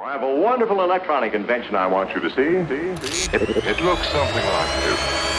I have a wonderful electronic invention I want you to see. It looks something like this.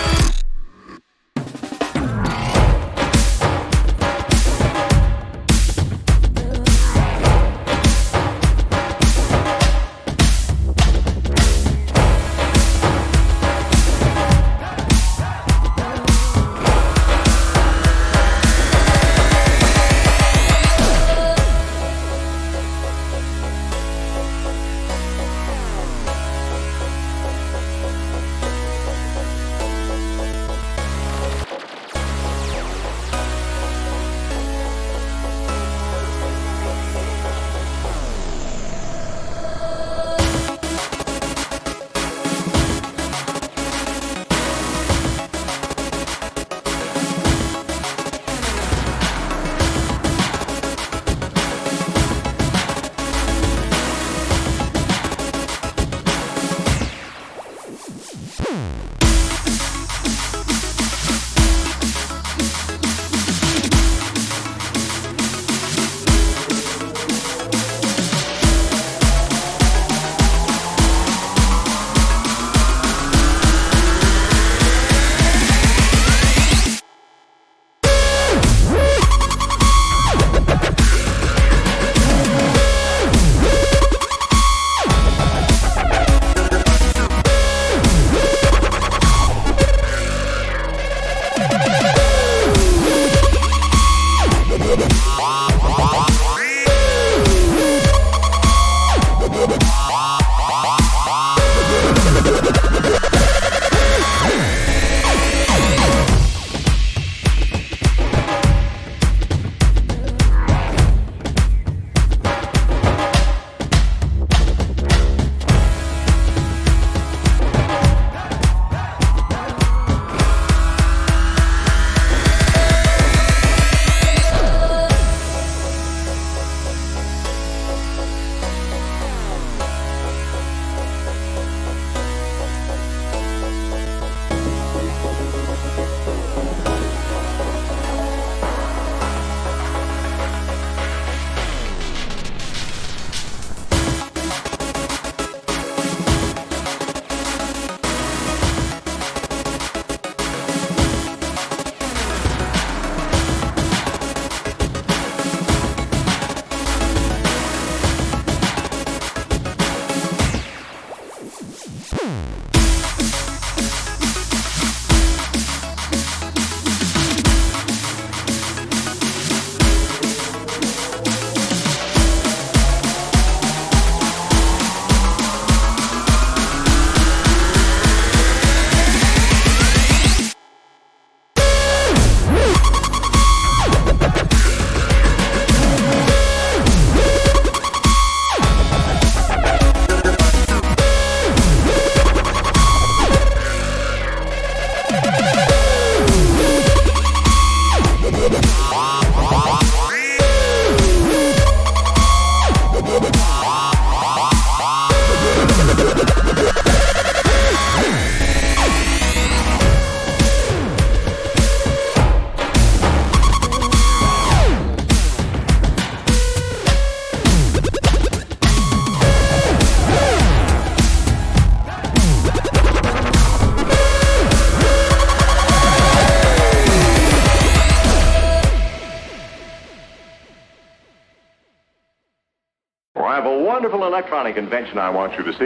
I have a wonderful electronic invention I want you to see.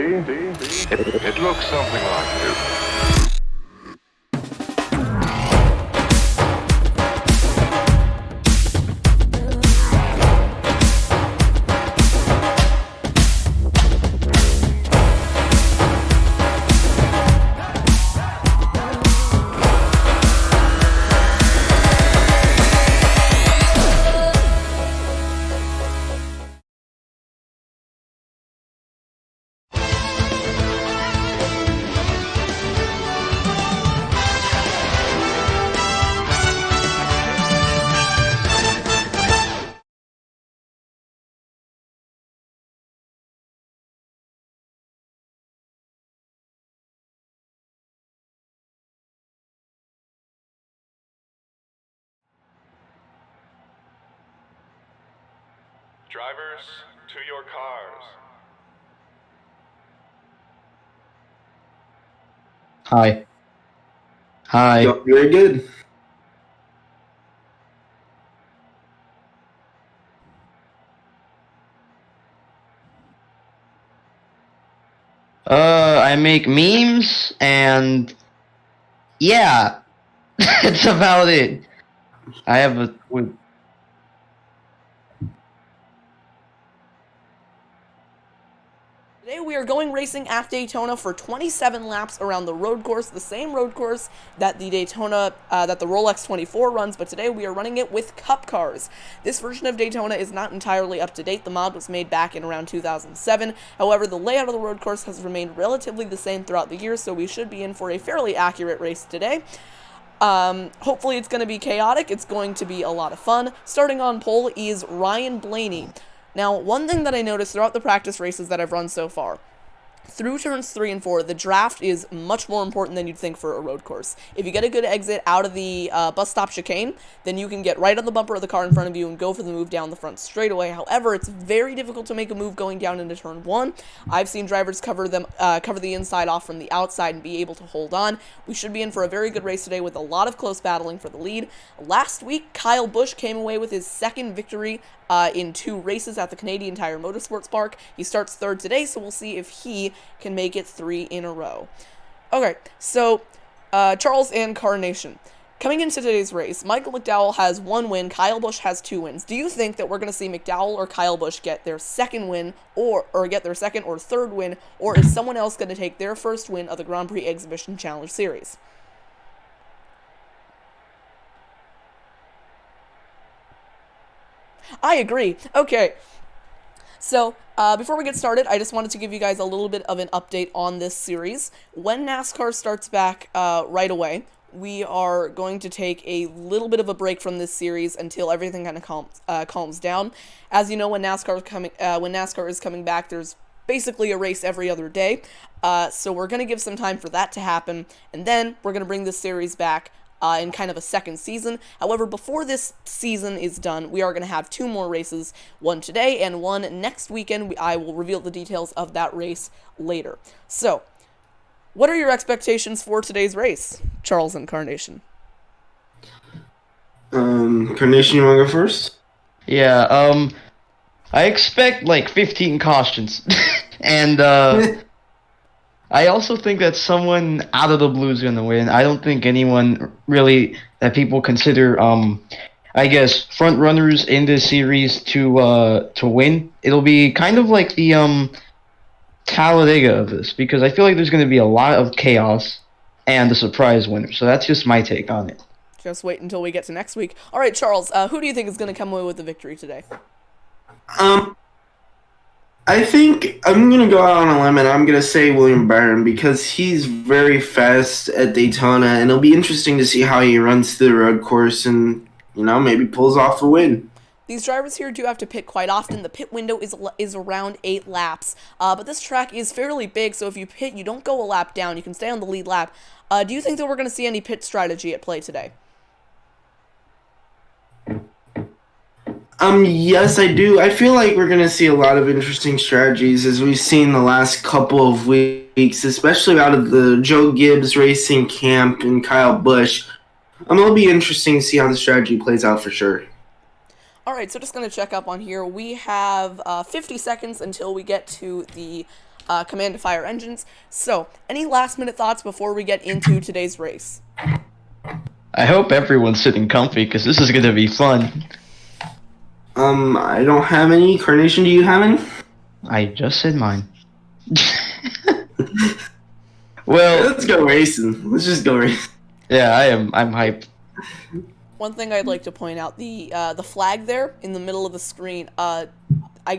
It looks something like this. Drivers, to your cars. Hi. Hi. Yo, very good. I make memes and yeah, that's about it. I have a Today we are going racing at Daytona for 27 laps around the road course, the same road course that the Daytona, that the Rolex 24 runs, but today we are running it with Cup cars. This version of Daytona is not entirely up to date. The mod was made back in around 2007. However, the layout of the road course has remained relatively the same throughout the year, so we should be in for a fairly accurate race today. Hopefully it's going to be chaotic. It's going to be a lot of fun. Starting on pole is Ryan Blaney. Now, one thing that I noticed throughout the practice races that I've run so far, through turns 3 and 4, the draft is much more important than you'd think for a road course. If you get a good exit out of the bus stop chicane, then you can get right on the bumper of the car in front of you and go for the move down the front straightaway. However, it's very difficult to make a move going down into turn 1. I've seen drivers cover the inside off from the outside and be able to hold on. We should be in for a very good race today with a lot of close battling for the lead. Last week, Kyle Busch came away with his second victory in 2 races at the Canadian Tire Motorsports Park. He starts 3rd today, so we'll see if he can make it 3 in a row. Okay, so Charles and Carnation. Coming into today's race, Michael McDowell has 1 win, Kyle Busch has 2 wins. Do you think that we're going to see McDowell or Kyle Busch get their second win, or get their second or third win, or is someone else going to take their first win of the Grand-Prix Exhibition Challenge Series? I agree. Okay. So, before we get started, I just wanted to give you guys a little bit of an update on this series. When NASCAR starts back right away, we are going to take a little bit of a break from this series until everything kind of calms down. As you know, when NASCAR is coming back, there's basically a race every other day. So we're going to give some time for that to happen, and then we're going to bring this series back in kind of a second season. However, before this season is done, we are going to have 2 more races, one today and one next weekend. I will reveal the details of that race later. So, what are your expectations for today's race, Charles and Carnation? Carnation, you want to go first? yeah. I expect like 15 cautions, and I also think that someone out of the blue is gonna win. I don't think anyone really that people consider, I guess, front runners in this series to win. It'll be kind of like the Talladega of this, because I feel like there's gonna be a lot of chaos and a surprise winner. So that's just my take on it. Just wait until we get to next week. All right, Charles, who do you think is going to come away with the victory today? I think I'm going to go out on a limb and I'm going to say William Byron because he's very fast at Daytona, and it'll be interesting to see how he runs through the road course and, maybe pulls off a win. These drivers here do have to pit quite often. The pit window is around 8 laps, but this track is fairly big, so if you pit, you don't go a lap down. You can stay on the lead lap. Do you think that we're going to see any pit strategy at play today? Yes, I do. I feel like we're going to see a lot of interesting strategies as we've seen the last couple of weeks, especially out of the Joe Gibbs Racing camp and Kyle Busch. It'll be interesting to see how the strategy plays out for sure. All right, so just going to check up on here. We have 50 seconds until we get to the command to fire engines. So, any last-minute thoughts before we get into today's race? I hope everyone's sitting comfy, because this is gonna be fun. I don't have any. Carnation, do you have any? I just said mine. Well, Let's go racing. Let's just go racing. yeah, I'm hyped. One thing I'd like to point out, the flag there in the middle of the screen, I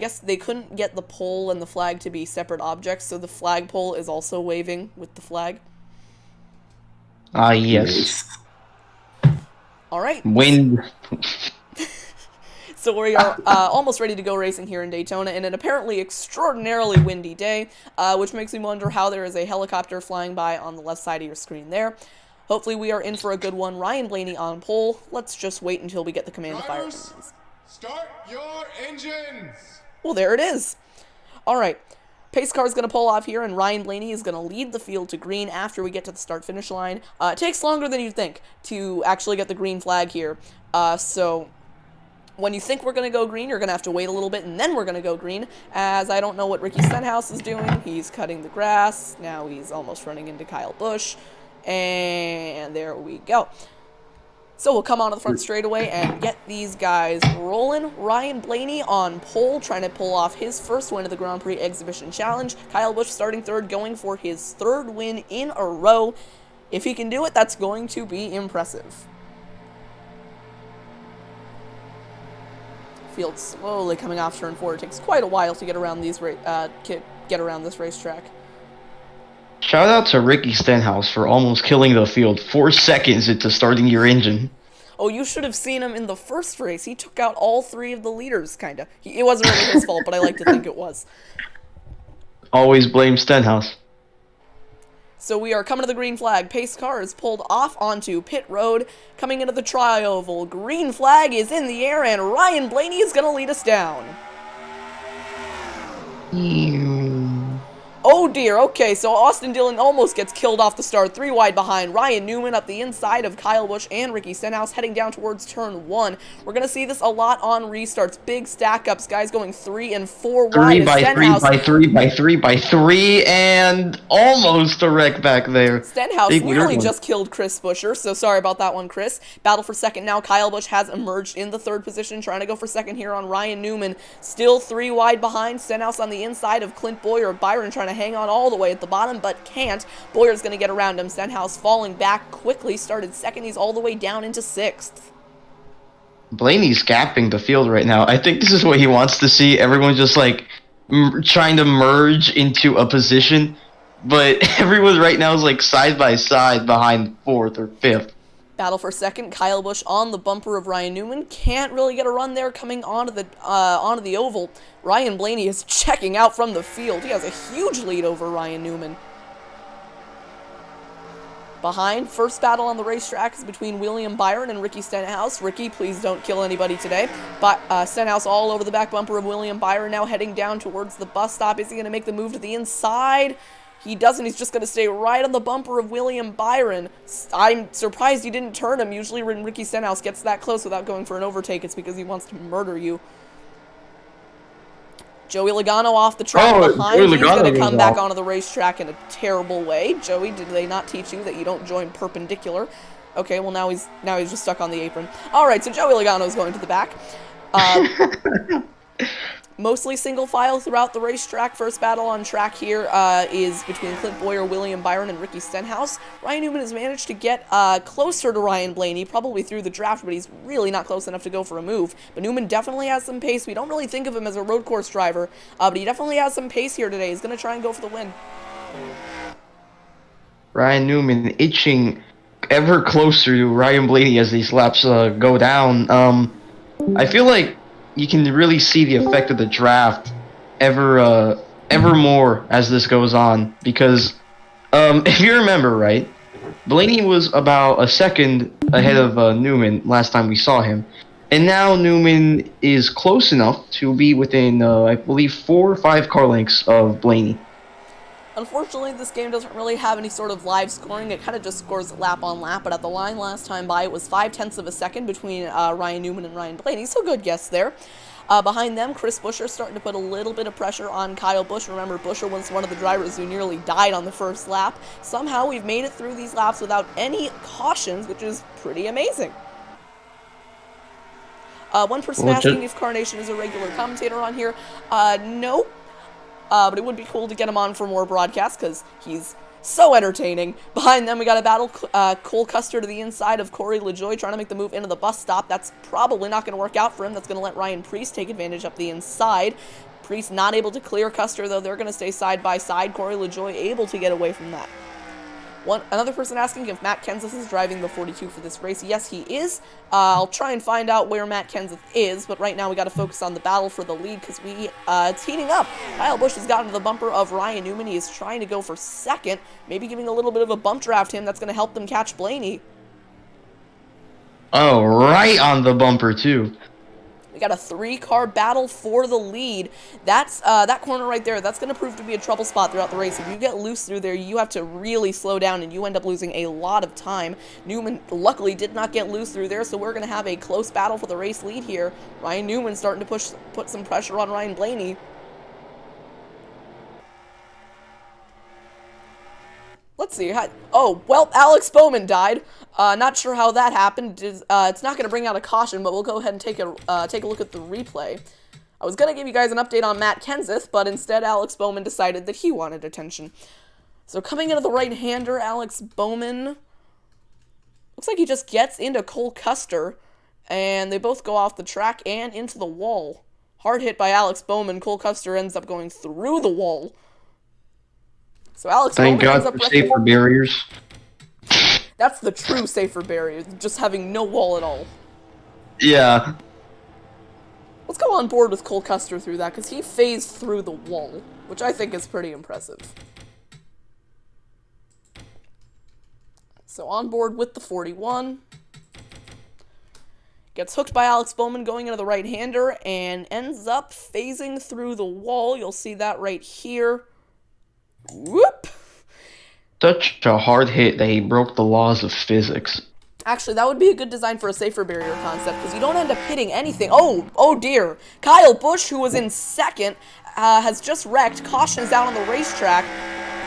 guess they couldn't get the pole and the flag to be separate objects, so the flagpole is also waving with the flag. Yes. All right. Wind. So we are almost ready to go racing here in Daytona in an apparently extraordinarily windy day, which makes me wonder how there is a helicopter flying by on the left side of your screen there. Hopefully we are in for a good one. Ryan Blaney on pole. Let's just wait until we get the command to fire engines. Start your engines! Well, there it is. All right. Pace car is going to pull off here, and Ryan Blaney is going to lead the field to green after we get to the start-finish line. It takes longer than you'd think to actually get the green flag here. So when you think we're going to go green, you're going to have to wait a little bit, and then we're going to go green, as I don't know what Ricky Stenhouse is doing. He's cutting the grass. Now he's almost running into Kyle Busch, and there we go. So we'll come onto the front straightaway and get these guys rolling. Ryan Blaney on pole, trying to pull off his first win of the Grand-Prix Exhibition Challenge. Kyle Busch starting third, going for his third win in a row. If he can do it, that's going to be impressive. Field slowly coming off turn 4. It takes quite a while to get around these get around this racetrack. Shout out to Ricky Stenhouse for almost killing the field 4 seconds into starting your engine. Oh, you should have seen him in the first race. He took out all 3 of the leaders, kinda. It wasn't really his fault, but I like to think it was. Always blame Stenhouse. So we are coming to the green flag. Pace car is pulled off onto pit road, coming into the tri-oval. Green flag is in the air, and Ryan Blaney is going to lead us down. Oh dear, okay, so Austin Dillon almost gets killed off the start, 3 wide behind. Ryan Newman up the inside of Kyle Busch and Ricky Stenhouse, heading down towards turn 1. We're going to see this a lot on restarts. Big stack-ups, guys going 3 and 4 wide. 3 by 3, and almost a wreck back there. Stenhouse nearly just killed Chris Buescher, so sorry about that one, Chris. Battle for second now. Kyle Busch has emerged in the 3rd position, trying to go for second here on Ryan Newman. Still 3 wide behind. Stenhouse on the inside of Clint Boyer. Byron trying to hang on all the way at the bottom, but can't. Boyer's going to get around him. Stenhouse falling back quickly. Started second. He's all the way down into 6th. Blaney's gapping the field right now. I think this is what he wants to see. Everyone just like trying to merge into a position, but everyone right now is like side by side behind 4th or 5th. Battle for second. Kyle Busch on the bumper of Ryan Newman. Can't really get a run there coming onto the oval. Ryan Blaney is checking out from the field. He has a huge lead over Ryan Newman. Behind, first battle on the racetrack is between William Byron and Ricky Stenhouse. Ricky, please don't kill anybody today. But Stenhouse all over the back bumper of William Byron, now heading down towards the bus stop. Is he going to make the move to the inside? He doesn't. He's just going to stay right on the bumper of William Byron. I'm surprised he didn't turn him. Usually when Ricky Stenhouse gets that close without going for an overtake, it's because he wants to murder you. Joey Logano off the track behind. He's going to come back onto the racetrack in a terrible way. Joey, did they not teach you that you don't join perpendicular? Okay, well now he's just stuck on the apron. All right, so Joey Logano is going to the back. Mostly single file throughout the racetrack. First battle on track here is between Clint Boyer, William Byron, and Ricky Stenhouse. Ryan Newman has managed to get closer to Ryan Blaney, probably through the draft, but he's really not close enough to go for a move. But Newman definitely has some pace. We don't really think of him as a road course driver, but he definitely has some pace here today. He's going to try and go for the win. Ryan Newman itching ever closer to Ryan Blaney as these laps go down. I feel like you can really see the effect of the draft ever more as this goes on, because if you remember right, Blaney was about a second ahead of Newman last time we saw him, and now Newman is close enough to be within I believe 4 or 5 car lengths of Blaney. Unfortunately, this game doesn't really have any sort of live scoring. It kind of just scores lap on lap, but at the line last time by, it was 0.5 of a second between Ryan Newman and Ryan Blaney, so good guess there. Behind them, Chris Buescher starting to put a little bit of pressure on Kyle Busch. Remember, Buescher was one of the drivers who nearly died on the first lap. Somehow, we've made it through these laps without any cautions, which is pretty amazing. One person asking if Carnation is a regular commentator on here. No. But it would be cool to get him on for more broadcasts because he's so entertaining. Behind them, we got a battle. Cole Custer to the inside of Corey LaJoie trying to make the move into the bus stop. That's probably not going to work out for him. That's going to let Ryan Preece take advantage up the inside. Preece not able to clear Custer, though. They're going to stay side by side. Corey LaJoie able to get away from that. Another person asking if Matt Kenseth is driving the 42 for this race. Yes, he is. I'll try and find out where Matt Kenseth is, but right now we got to focus on the battle for the lead because it's heating up. Kyle Busch has gotten to the bumper of Ryan Newman. He is trying to go for second, maybe giving a little bit of a bump draft him. That's going to help them catch Blaney. Oh, right on the bumper, too. got a 3-car battle for the lead. That's that corner right there. That's going to prove to be a trouble spot throughout the race. If you get loose through there, you have to really slow down, and you end up losing a lot of time. Newman luckily did not get loose through there, so we're going to have a close battle for the race lead here. Ryan Newman starting to put some pressure on Ryan Blaney. Let's see. Oh, well, Alex Bowman died. Not sure how that happened. It's not going to bring out a caution, but we'll go ahead and take a look at the replay. I was going to give you guys an update on Matt Kenseth, but instead Alex Bowman decided that he wanted attention. So coming into the right-hander, Alex Bowman looks like he just gets into Cole Custer, and they both go off the track and into the wall. Hard hit by Alex Bowman. Cole Custer ends up going through the wall. So Alex Thank Bowman ends God up for safer barriers. That's the true safer barrier, just having no wall at all. Yeah. Let's go on board with Cole Custer through that, because he phased through the wall, which I think is pretty impressive. So on board with the 41. Gets hooked by Alex Bowman going into the right-hander, and ends up phasing through the wall. You'll see that right here. Whoop! Such a hard hit that he broke the laws of physics. Actually, that would be a good design for a safer barrier concept, because you don't end up hitting anything. Oh dear. Kyle Busch, who was in second, has just wrecked. Caution is out on the racetrack.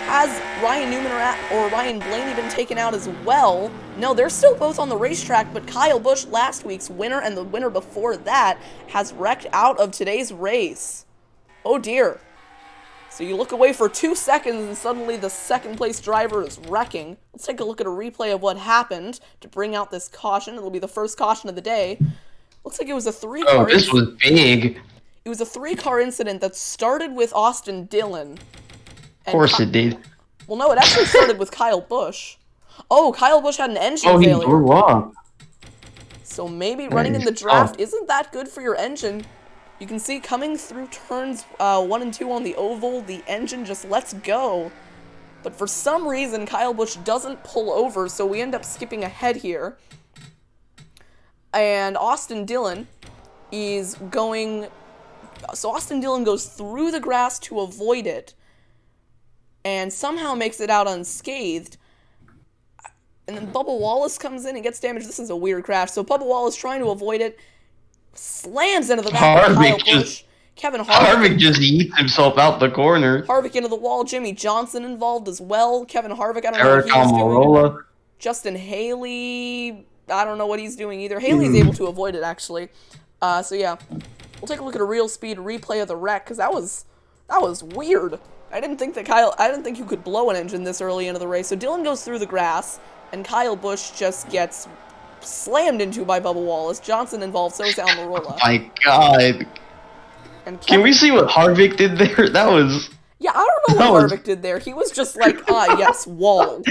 Has Ryan Newman or Ryan Blaney been taken out as well? No, they're still both on the racetrack, but Kyle Busch, last week's winner and the winner before that, has wrecked out of today's race. Oh dear. So you look away for 2 seconds and suddenly the second place driver is wrecking. Let's take a look at a replay of what happened to bring out this caution. It'll be the first caution of the day. Looks like it was a 3-car Oh, this was big. It was a 3-car incident that started with Austin Dillon. Of course it did. Well, no, it actually started with Kyle Busch. Oh, Kyle Busch had an engine Oh, he failure. blew up. So maybe running in the draft isn't that good for your engine. You can see coming through turns 1 and 2 on the oval, the engine just lets go. But for some reason, Kyle Busch doesn't pull over, so we end up skipping ahead here. And Austin Dillon is going... So Austin Dillon goes through the grass to avoid it, and somehow makes it out unscathed. And then Bubba Wallace comes in and gets damaged. This is a weird crash. So Bubba Wallace trying to avoid it, slams into the back of Kyle Busch. Kevin Harvick just eats himself out the corner. Harvick into the wall. Jimmy Johnson involved as well. Kevin Harvick, I don't know Eric what he was Almirola. doing. Justin Haley, I don't know what he's doing either. Haley's able to avoid it, actually. So yeah, we'll take a look at a real speed replay of the wreck, because that was weird. I didn't think you could blow an engine this early into the race. So Dillon goes through the grass, and Kyle Busch just gets slammed into by Bubba Wallace. Johnson involved, so is Almirola. Oh my God. And Can we see what Harvick did there? That was... Yeah, I don't know what Harvick did there. He was just like, yes, wall.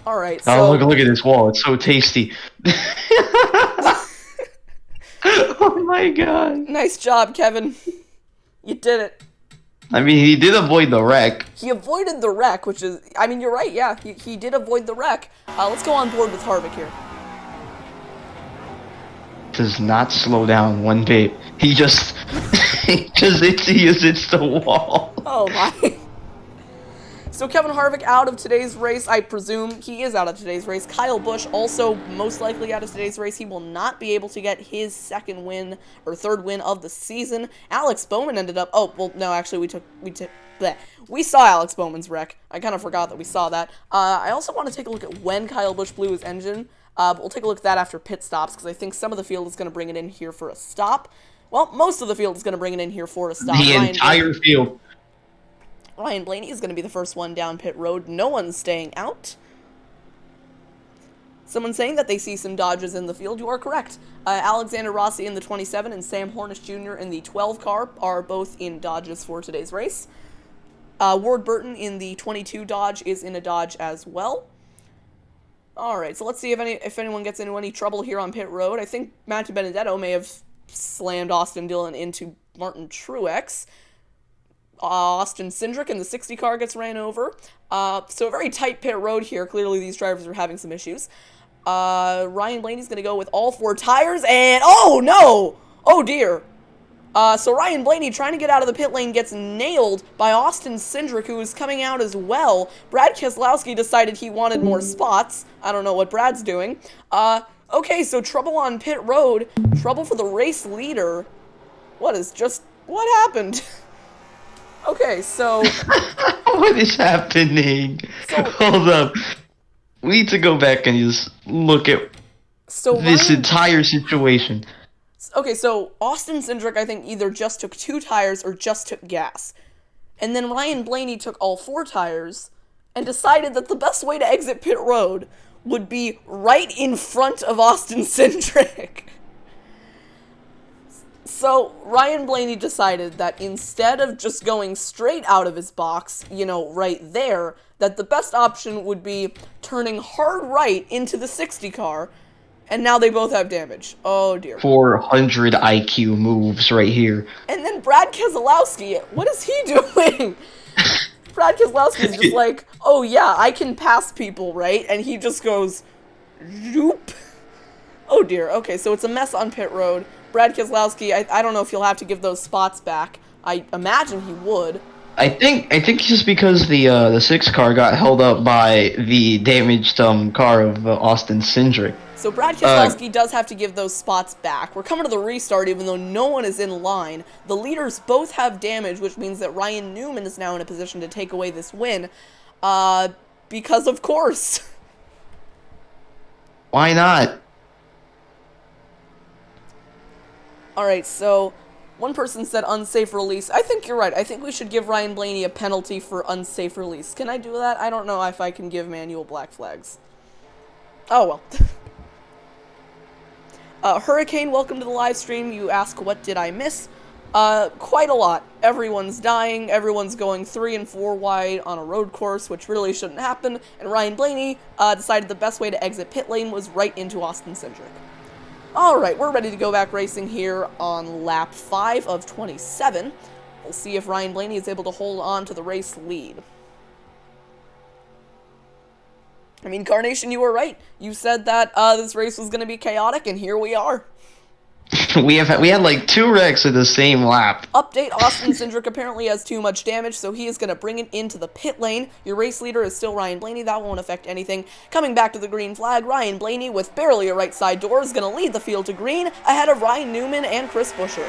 Alright, so... Oh, look at this wall. It's so tasty. Oh my God. Nice job, Kevin. You did it. I mean, he did avoid the wreck. He avoided the wreck, which is... I mean, you're right, yeah. He did avoid the wreck. Let's go on board with Harvick here. Does not slow down one bit. He just... he hits the wall. Oh my. So Kevin Harvick out of today's race. I presume he is out of today's race. Kyle Busch also most likely out of today's race. He will not be able to get his second win or third win of the season. Alex Bowman ended up... Oh, well, no, actually, we saw Alex Bowman's wreck. I kind of forgot that we saw that. I also want to take a look at when Kyle Busch blew his engine. But we'll take a look at that after pit stops, because I think some of the field is going to bring it in here for a stop. Well, most of the field is going to bring it in here for a stop. The entire field. Ryan Blaney is going to be the first one down pit road. No one's staying out. Someone saying that they see some Dodges in the field. You are correct. Alexander Rossi in the 27 and Sam Hornish Jr. in the 12 car are both in Dodges for today's race. Ward Burton in the 22 Dodge is in a Dodge as well. Alright, so let's see if anyone gets into any trouble here on pit road. I think Matthew Benedetto may have slammed Austin Dillon into Martin Truex. Austin Cindric in the 60 car gets ran over. So a very tight pit road here. Clearly these drivers are having some issues. Ryan Blaney's gonna go with all 4 tires, and oh no! Oh dear. So Ryan Blaney, trying to get out of the pit lane, gets nailed by Austin Cindric, who is coming out as well. Brad Keselowski decided he wanted more spots. I don't know what Brad's doing. Okay, so trouble on pit road. Trouble for the race leader. What happened? Okay, so... What is happening? So- Hold up. We need to go back and just look at this entire situation. Okay, so Austin Cindric, I think, either just took 2 tires or just took gas. And then Ryan Blaney took all 4 tires and decided that the best way to exit pit road would be right in front of Austin Cindric. So Ryan Blaney decided that instead of just going straight out of his box, you know, right there, that the best option would be turning hard right into the 60 car, and now they both have damage. Oh dear. 400 IQ moves right here. And then Brad Keselowski, what is he doing? Brad Keselowski is just like, oh yeah, I can pass people, right? And he just goes, zoop. Oh dear, okay, so it's a mess on pit road. Brad Keselowski, I don't know if he'll have to give those spots back. I imagine he would. I think just because the 6 car got held up by the damaged car of Austin Cindric. So Brad Keselowski does have to give those spots back. We're coming to the restart even though no one is in line. The leaders both have damage, which means that Ryan Newman is now in a position to take away this win. Because of course. Why not? Alright, so one person said unsafe release. I think you're right. I think we should give Ryan Blaney a penalty for unsafe release. Can I do that? I don't know if I can give manual black flags. Oh well. Hurricane, welcome to the live stream. You ask, what did I miss? Quite a lot. Everyone's dying, everyone's going 3 and 4 wide on a road course, which really shouldn't happen, and Ryan Blaney decided the best way to exit pit lane was right into Austin Cindric. Alright, we're ready to go back racing here on lap 5 of 27. We'll see if Ryan Blaney is able to hold on to the race lead. I mean, Carnation, you were right. You said that this race was going to be chaotic, and here we are. we had like 2 wrecks in the same lap. Update, Austin Cindric apparently has too much damage, so he is going to bring it into the pit lane. Your race leader is still Ryan Blaney. That won't affect anything. Coming back to the green flag, Ryan Blaney, with barely a right side door, is going to lead the field to green, ahead of Ryan Newman and Chris Buescher.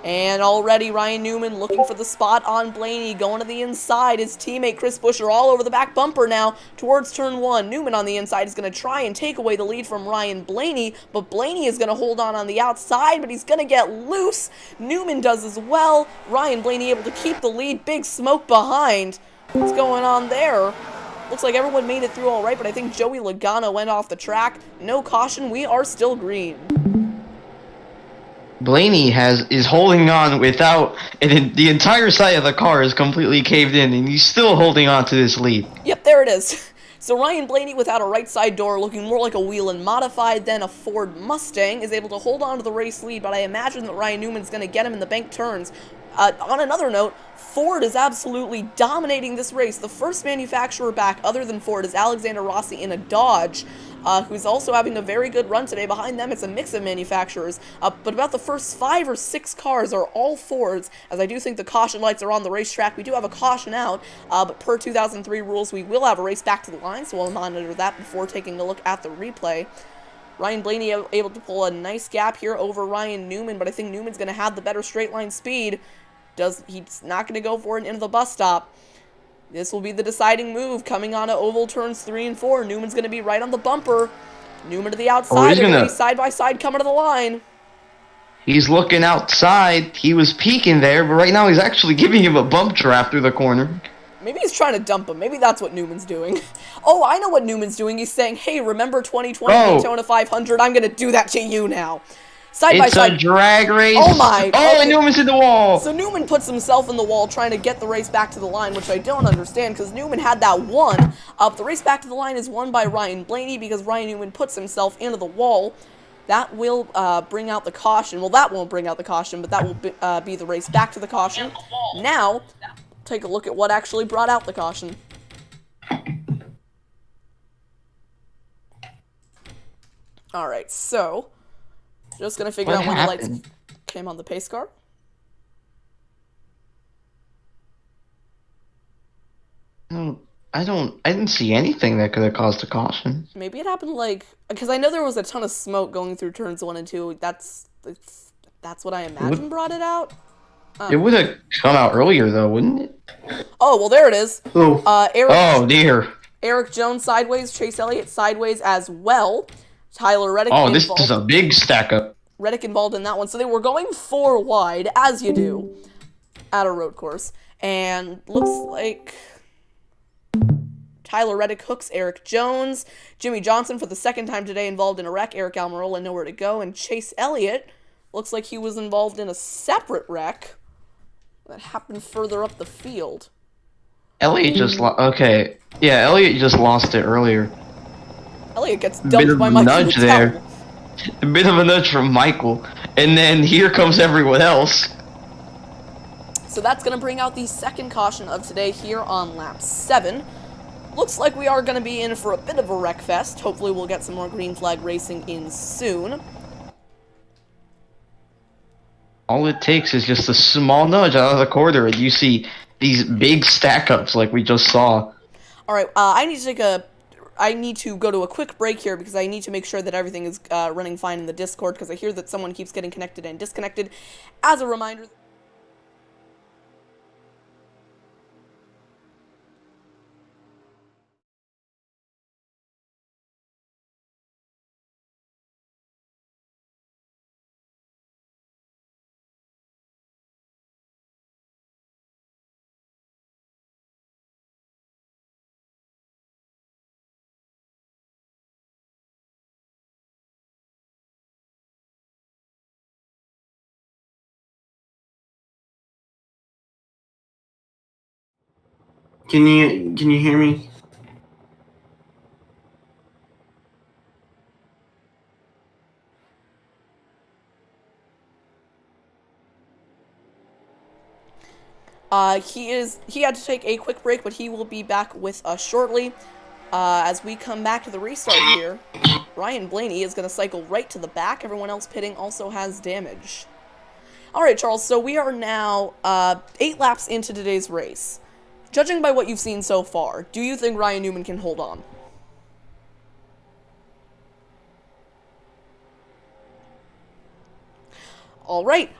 And already Ryan Newman looking for the spot on Blaney, going to the inside. His teammate Chris Buescher all over the back bumper now towards turn 1. Newman on the inside is going to try and take away the lead from Ryan Blaney, but Blaney is going to hold on the outside, but he's going to get loose. Newman does as well. Ryan Blaney able to keep the lead. Big smoke behind. What's going on there? Looks like everyone made it through all right, but I think Joey Logano went off the track. No caution. We are still green. Blaney is holding on without, and the entire side of the car is completely caved in, and he's still holding on to this lead. Yep, there it is. So Ryan Blaney, without a right side door, looking more like a Whelen Modified than a Ford Mustang, is able to hold on to the race lead, but I imagine that Ryan Newman's going to get him in the bank turns. On another note, Ford is absolutely dominating this race. The first manufacturer back other than Ford is Alexander Rossi in a Dodge, who's also having a very good run today. Behind them, it's a mix of manufacturers, but about the first 5 or 6 cars are all Fords, as I do think the caution lights are on the racetrack. We do have a caution out, but per 2003 rules, we will have a race back to the line, so we'll monitor that before taking a look at the replay. Ryan Blaney able to pull a nice gap here over Ryan Newman, but I think Newman's going to have the better straight line speed. He's not going to go for it into the bus stop. This will be the deciding move coming on to oval turns 3 and 4. Newman's going to be right on the bumper. Newman to the outside. They're going to be side by side coming to the line. He's looking outside. He was peeking there, but right now he's actually giving him a bump draft through the corner. Maybe he's trying to dump him. Maybe that's what Newman's doing. Oh, I know what Newman's doing. He's saying, hey, remember 2020 Daytona 500? I'm going to do that to you now. Side by side. It's a drag race. Oh my. Oh, okay. And Newman's in the wall. So Newman puts himself in the wall trying to get the race back to the line, which I don't understand because Newman had that one. The race back to the line is won by Ryan Blaney because Ryan Newman puts himself into the wall. That will bring out the caution. Well, that won't bring out the caution, but that will be the race back to the caution. Now, take a look at what actually brought out the caution. Alright, so just gonna figure What out when the lights happened? came on the pace car. I didn't see anything that could have caused a caution. Maybe it happened like because I know there was a ton of smoke going through turns 1 and 2. That's what I imagine brought it out. It would have come out earlier though, wouldn't it? Oh well, there it is. Oh, Oh dear. Eric Jones sideways, Chase Elliott sideways as well. Tyler Reddick Oh, this involved. is a big stack up. Reddick involved in that one, so they were going 4 wide as you do at a road course, and looks like Tyler Reddick hooks Eric Jones. Jimmy Johnson for the second time today involved in a wreck. Eric Almirola nowhere to go, and Chase Elliott looks like he was involved in a separate wreck that happened further up the field. Elliot just okay. Yeah, Elliot just lost it earlier. Elliott gets Bit dumped of by a Michael nudge Mattel. there. A bit of a nudge from Michael, and then here comes everyone else. So that's going to bring out the second caution of today here on lap 7. Looks like we are going to be in for a bit of a wreck fest. Hopefully we'll get some more green flag racing in soon. All it takes is just a small nudge out of the corner, and you see these big stack ups like we just saw. Alright, I need to go to a quick break here because I need to make sure that everything is running fine in the Discord because I hear that someone keeps getting connected and disconnected. As a reminder... can you hear me? He had to take a quick break, but he will be back with us shortly. As we come back to the restart here, Ryan Blaney is going to cycle right to the back. Everyone else pitting also has damage. Alright, Charles, so we are now 8 laps into today's race. Judging by what you've seen so far, do you think Ryan Newman can hold on? Alright,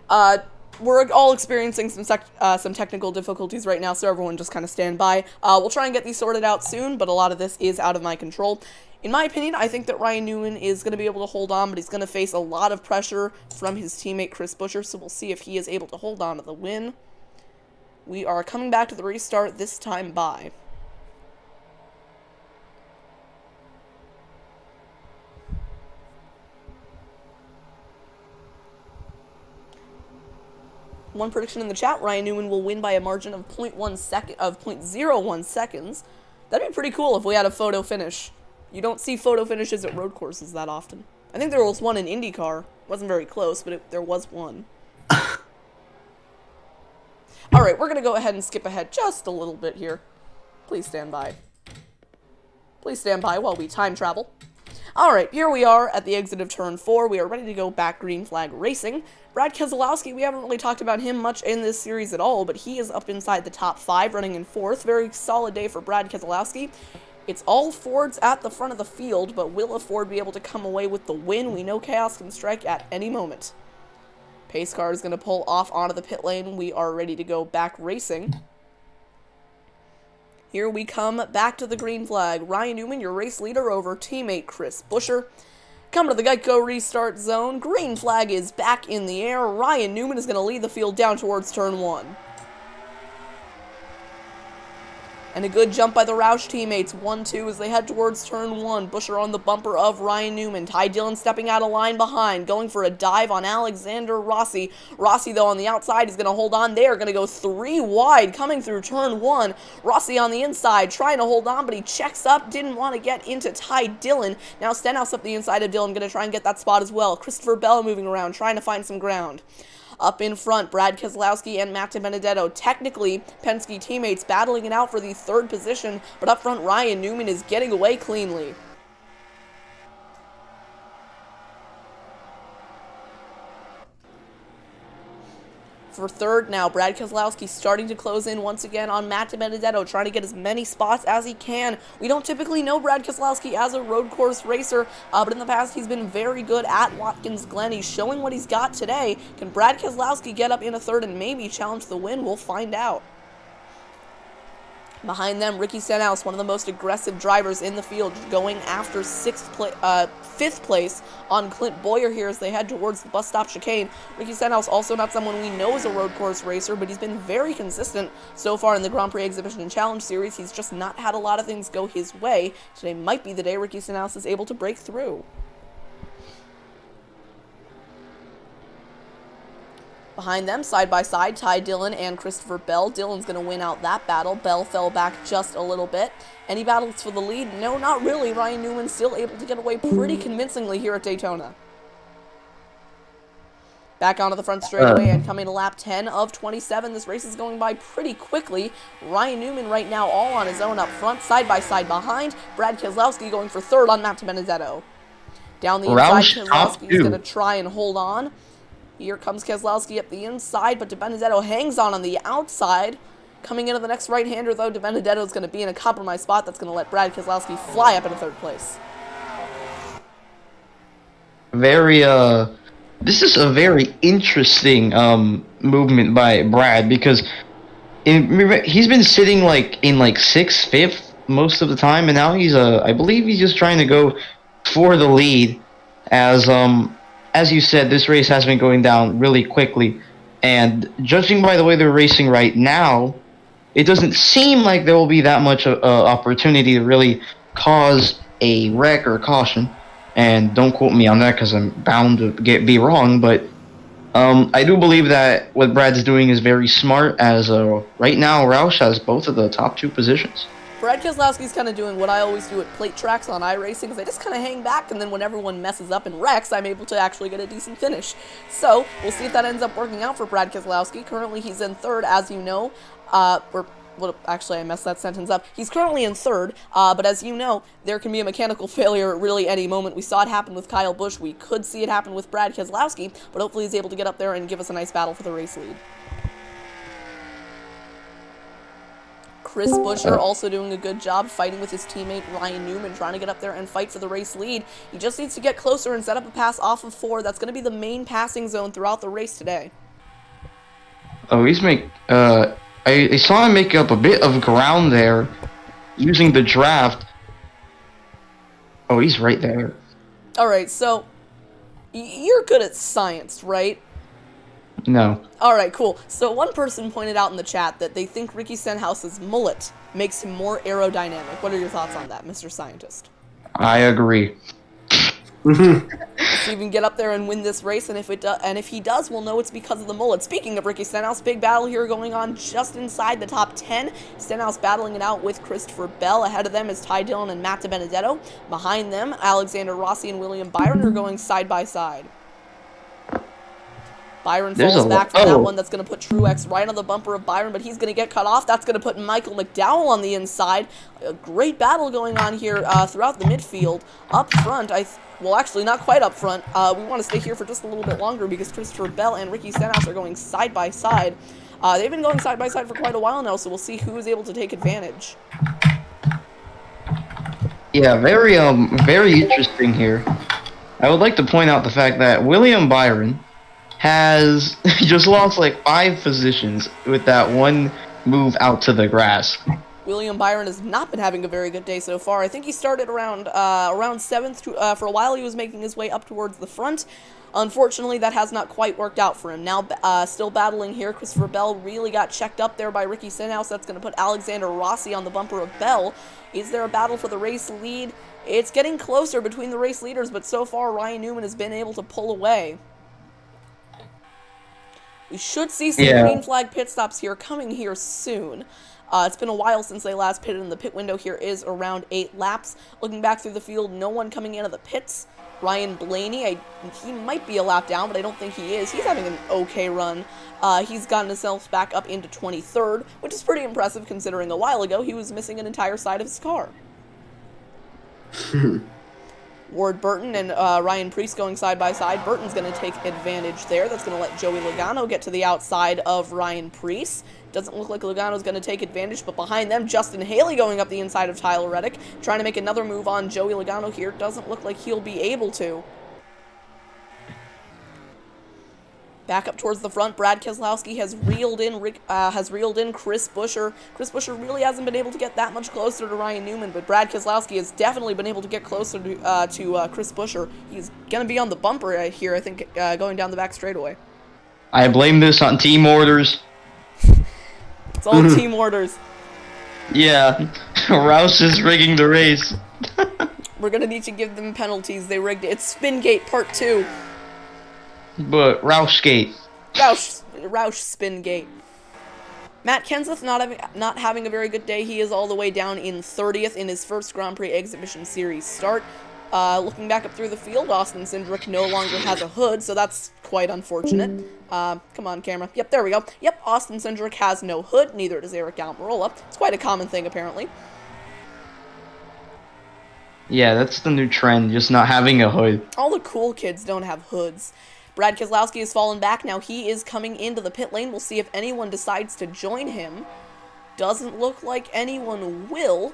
we're all experiencing some technical difficulties right now, so everyone just kind of stand by. We'll try and get these sorted out soon, but a lot of this is out of my control. In my opinion, I think that Ryan Newman is going to be able to hold on, but he's going to face a lot of pressure from his teammate Chris Buescher, so we'll see if he is able to hold on to the win. We are coming back to the restart, this time by. One prediction in the chat, Ryan Newman will win by a margin of 0.01 seconds. That'd be pretty cool if we had a photo finish. You don't see photo finishes at road courses that often. I think there was one in IndyCar. Wasn't very close, but there was one. Alright, we're going to go ahead and skip ahead just a little bit here. Please stand by. Please stand by while we time travel. Alright, here we are at the exit of turn 4. We are ready to go back green flag racing. Brad Keselowski, we haven't really talked about him much in this series at all, but he is up inside the top 5, running in 4th. Very solid day for Brad Keselowski. It's all Fords at the front of the field, but will a Ford be able to come away with the win? We know chaos can strike at any moment. Pace car is going to pull off onto the pit lane. We are ready to go back racing. Here we come back to the green flag. Ryan Newman, your race leader, over teammate Chris Buescher. Coming to the Geico restart zone. Green flag is back in the air. Ryan Newman is going to lead the field down towards turn 1. And a good jump by the Roush teammates. 1-2 as they head towards turn 1. Buescher on the bumper of Ryan Newman. Ty Dillon stepping out of line behind. Going for a dive on Alexander Rossi. Rossi, though, on the outside is going to hold on. They are going to go 3 wide coming through turn 1. Rossi on the inside trying to hold on, but he checks up. Didn't want to get into Ty Dillon. Now Stenhouse up the inside of Dillon. Going to try and get that spot as well. Christopher Bell moving around, trying to find some ground. Up in front, Brad Keselowski and Matt Benedetto. Technically, Penske teammates battling it out for the 3rd position, but up front, Ryan Newman is getting away cleanly. For third now, Brad Keselowski starting to close in once again on Matt DiBenedetto, trying to get as many spots as he can. We don't typically know Brad Keselowski as a road course racer, but in the past he's been very good at Watkins Glen. He's showing what he's got today. Can Brad Keselowski get up in a third and maybe challenge the win? We'll find out. Behind them, Ricky Stenhouse, one of the most aggressive drivers in the field, going after fifth place on Clint Boyer here as they head towards the bus stop chicane. Ricky Stenhouse, also not someone we know is a road course racer, but he's been very consistent so far in the Grand-Prix Exhibition and Challenge Series. He's just not had a lot of things go his way. Today might be the day Ricky Stenhouse is able to break through. Behind them, side by side, Ty Dillon and Christopher Bell. Dillon's going to win out that battle. Bell fell back just a little bit. Any battles for the lead? No, not really. Ryan Newman still able to get away pretty convincingly here at Daytona. Back onto the front straightaway and coming to lap 10 of 27. This race is going by pretty quickly. Ryan Newman right now all on his own up front, side by side behind. Brad Keselowski going for third on Matt DiBenedetto. Down the inside, Keselowski is going to try and hold on. Here comes Keselowski up the inside, but DiBenedetto hangs on the outside. Coming into the next right-hander, though, DiBenedetto is going to be in a compromised spot that's going to let Brad Keselowski fly up into third place. This is a very interesting movement by Brad, because he's been sitting in 6th, 5th most of the time, and now I believe he's just trying to go for the lead as you said, this race has been going down really quickly, and judging by the way they're racing right now, it doesn't seem like there will be that much opportunity to really cause a wreck or caution. And don't quote me on that because I'm bound to be wrong, but I do believe that what Brad's doing is very smart, as right now Roush has both of the top 2 positions. Brad Keselowski's kind of doing what I always do at plate tracks on iRacing, because I just kind of hang back, and then when everyone messes up and wrecks, I'm able to actually get a decent finish. So, we'll see if that ends up working out for Brad Keselowski. Currently, he's in third, as you know. Actually, I messed that sentence up. He's currently in third, but as you know, there can be a mechanical failure at really any moment. We saw it happen with Kyle Busch. We could see it happen with Brad Keselowski, but hopefully he's able to get up there and give us a nice battle for the race lead. Chris Buescher also doing a good job fighting with his teammate Ryan Newman, trying to get up there and fight for the race lead. He just needs to get closer and set up a pass off of 4. That's going to be the main passing zone throughout the race today. Oh, I saw him make up a bit of ground there using the draft. Oh, he's right there. Alright, so you're good at science, right? No. Alright, cool. So one person pointed out in the chat that they think Ricky Stenhouse's mullet makes him more aerodynamic. What are your thoughts on that, Mr. Scientist? I agree. So you can get up there and win this race, and if he does, we'll know it's because of the mullet. Speaking of Ricky Stenhouse, big battle here going on just inside the top 10. Stenhouse battling it out with Christopher Bell. Ahead of them is Ty Dillon and Matt DiBenedetto. Behind them, Alexander Rossi and William Byron are going side by side. Byron falls back from that one. That's going to put Truex right on the bumper of Byron, but he's going to get cut off. That's going to put Michael McDowell on the inside. A great battle going on here throughout the midfield. Up front, well, actually, not quite up front. We want to stay here for just a little bit longer because Christopher Bell and Ricky Stenhouse are going side by side. They've been going side by side for quite a while now, so we'll see who is able to take advantage. Yeah, very interesting here. I would like to point out the fact that William Byron has just lost 5 positions with that one move out to the grass. William Byron has not been having a very good day so far. I think he started around 7th. For a while, he was making his way up towards the front. Unfortunately, that has not quite worked out for him. Now, still battling here, Christopher Bell really got checked up there by Ricky Stenhouse. That's going to put Alexander Rossi on the bumper of Bell. Is there a battle for the race lead? It's getting closer between the race leaders, but so far, Ryan Newman has been able to pull away. We should see some green flag pit stops here coming here soon. It's been a while since they last pitted, and the pit window here is around 8 laps. Looking back through the field, no one coming into the pits. Ryan Blaney, he might be a lap down, but I don't think he is. He's having an okay run. He's gotten himself back up into 23rd, which is pretty impressive considering a while ago he was missing an entire side of his car. Ward Burton and Ryan Preece going side by side. Burton's going to take advantage there. That's going to let Joey Logano get to the outside of Ryan Preece. Doesn't look like Logano's going to take advantage, but behind them, Justin Haley going up the inside of Tyler Reddick, trying to make another move on Joey Logano here. Doesn't look like he'll be able to. Back up towards the front, Brad Keselowski has reeled in Chris Buescher. Chris Buescher really hasn't been able to get that much closer to Ryan Newman, but Brad Keselowski has definitely been able to get closer to Chris Buescher. He's going to be on the bumper here, I think, going down the back straightaway. I blame this on team orders. It's all team orders. Yeah, Rouse is rigging the race. We're going to need to give them penalties. They rigged it. It's Spingate Part 2. But Roushgate. Roush Spingate. Matt Kenseth not having a very good day. He is all the way down in 30th in his first Grand Prix Exhibition Series start. Looking back up through the field, Austin Cindric no longer has a hood, so that's quite unfortunate. Come on, camera. Yep, there we go. Yep, Austin Cindric has no hood, neither does Eric Almirola. It's quite a common thing, apparently. Yeah, that's the new trend, just not having a hood. All the cool kids don't have hoods. Brad Keselowski has fallen back. Now he is coming into the pit lane. We'll see if anyone decides to join him. Doesn't look like anyone will.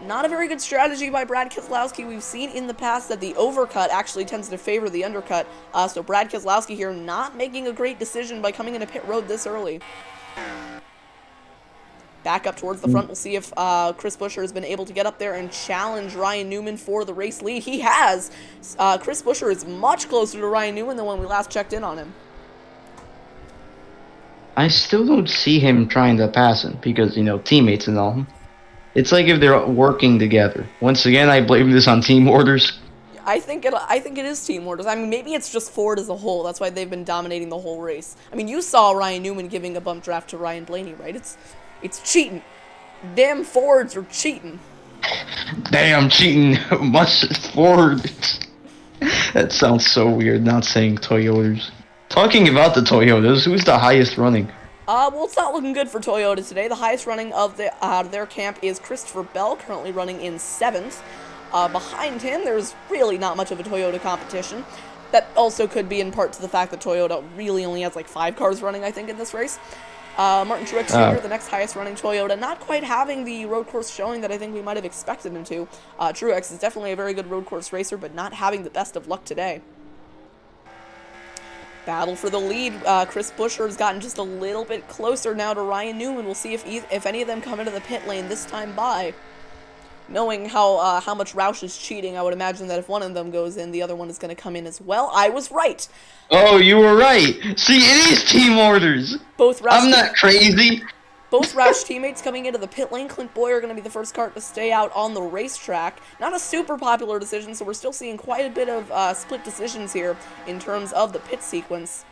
Not a very good strategy by Brad Keselowski. We've seen in the past that the overcut actually tends to favor the undercut. So Brad Keselowski here not making a great decision by coming into pit road this early. Back up towards the front. We'll see if Chris Buescher has been able to get up there and challenge Ryan Newman for the race lead. He has. Chris Buescher is much closer to Ryan Newman than when we last checked in on him. I still don't see him trying to pass him because, teammates and all. It's like if they're working together. Once again, I blame this on team orders. I think it is team orders. I mean, maybe it's just Ford as a whole. That's why they've been dominating the whole race. I mean, you saw Ryan Newman giving a bump draft to Ryan Blaney, right? It's cheating. Damn Fords are cheating. Damn cheating. Must Ford. That sounds so weird, not saying Toyotas. Talking about the Toyotas, who's the highest running? Well, it's not looking good for Toyota today. The highest running of their camp is Christopher Bell, currently running in 7th. Behind him, there's really not much of a Toyota competition. That also could be in part to the fact that Toyota really only has like 5 cars running, I think, in this race. Martin Truex Jr., the next highest running Toyota, not quite having the road course showing that I think we might have expected him to. Truex is definitely a very good road course racer, but not having the best of luck today. Battle for the lead. Chris Buescher has gotten just a little bit closer now to Ryan Newman. We'll see if any of them come into the pit lane this time by. Knowing how much Roush is cheating, I would imagine that if one of them goes in, the other one is going to come in as well. I was right. Oh, you were right. See, it is team orders. I'm not crazy. Both Roush teammates coming into the pit lane. Clint Bowyer going to be the first car to stay out on the racetrack. Not a super popular decision, so we're still seeing quite a bit of split decisions here in terms of the pit sequence.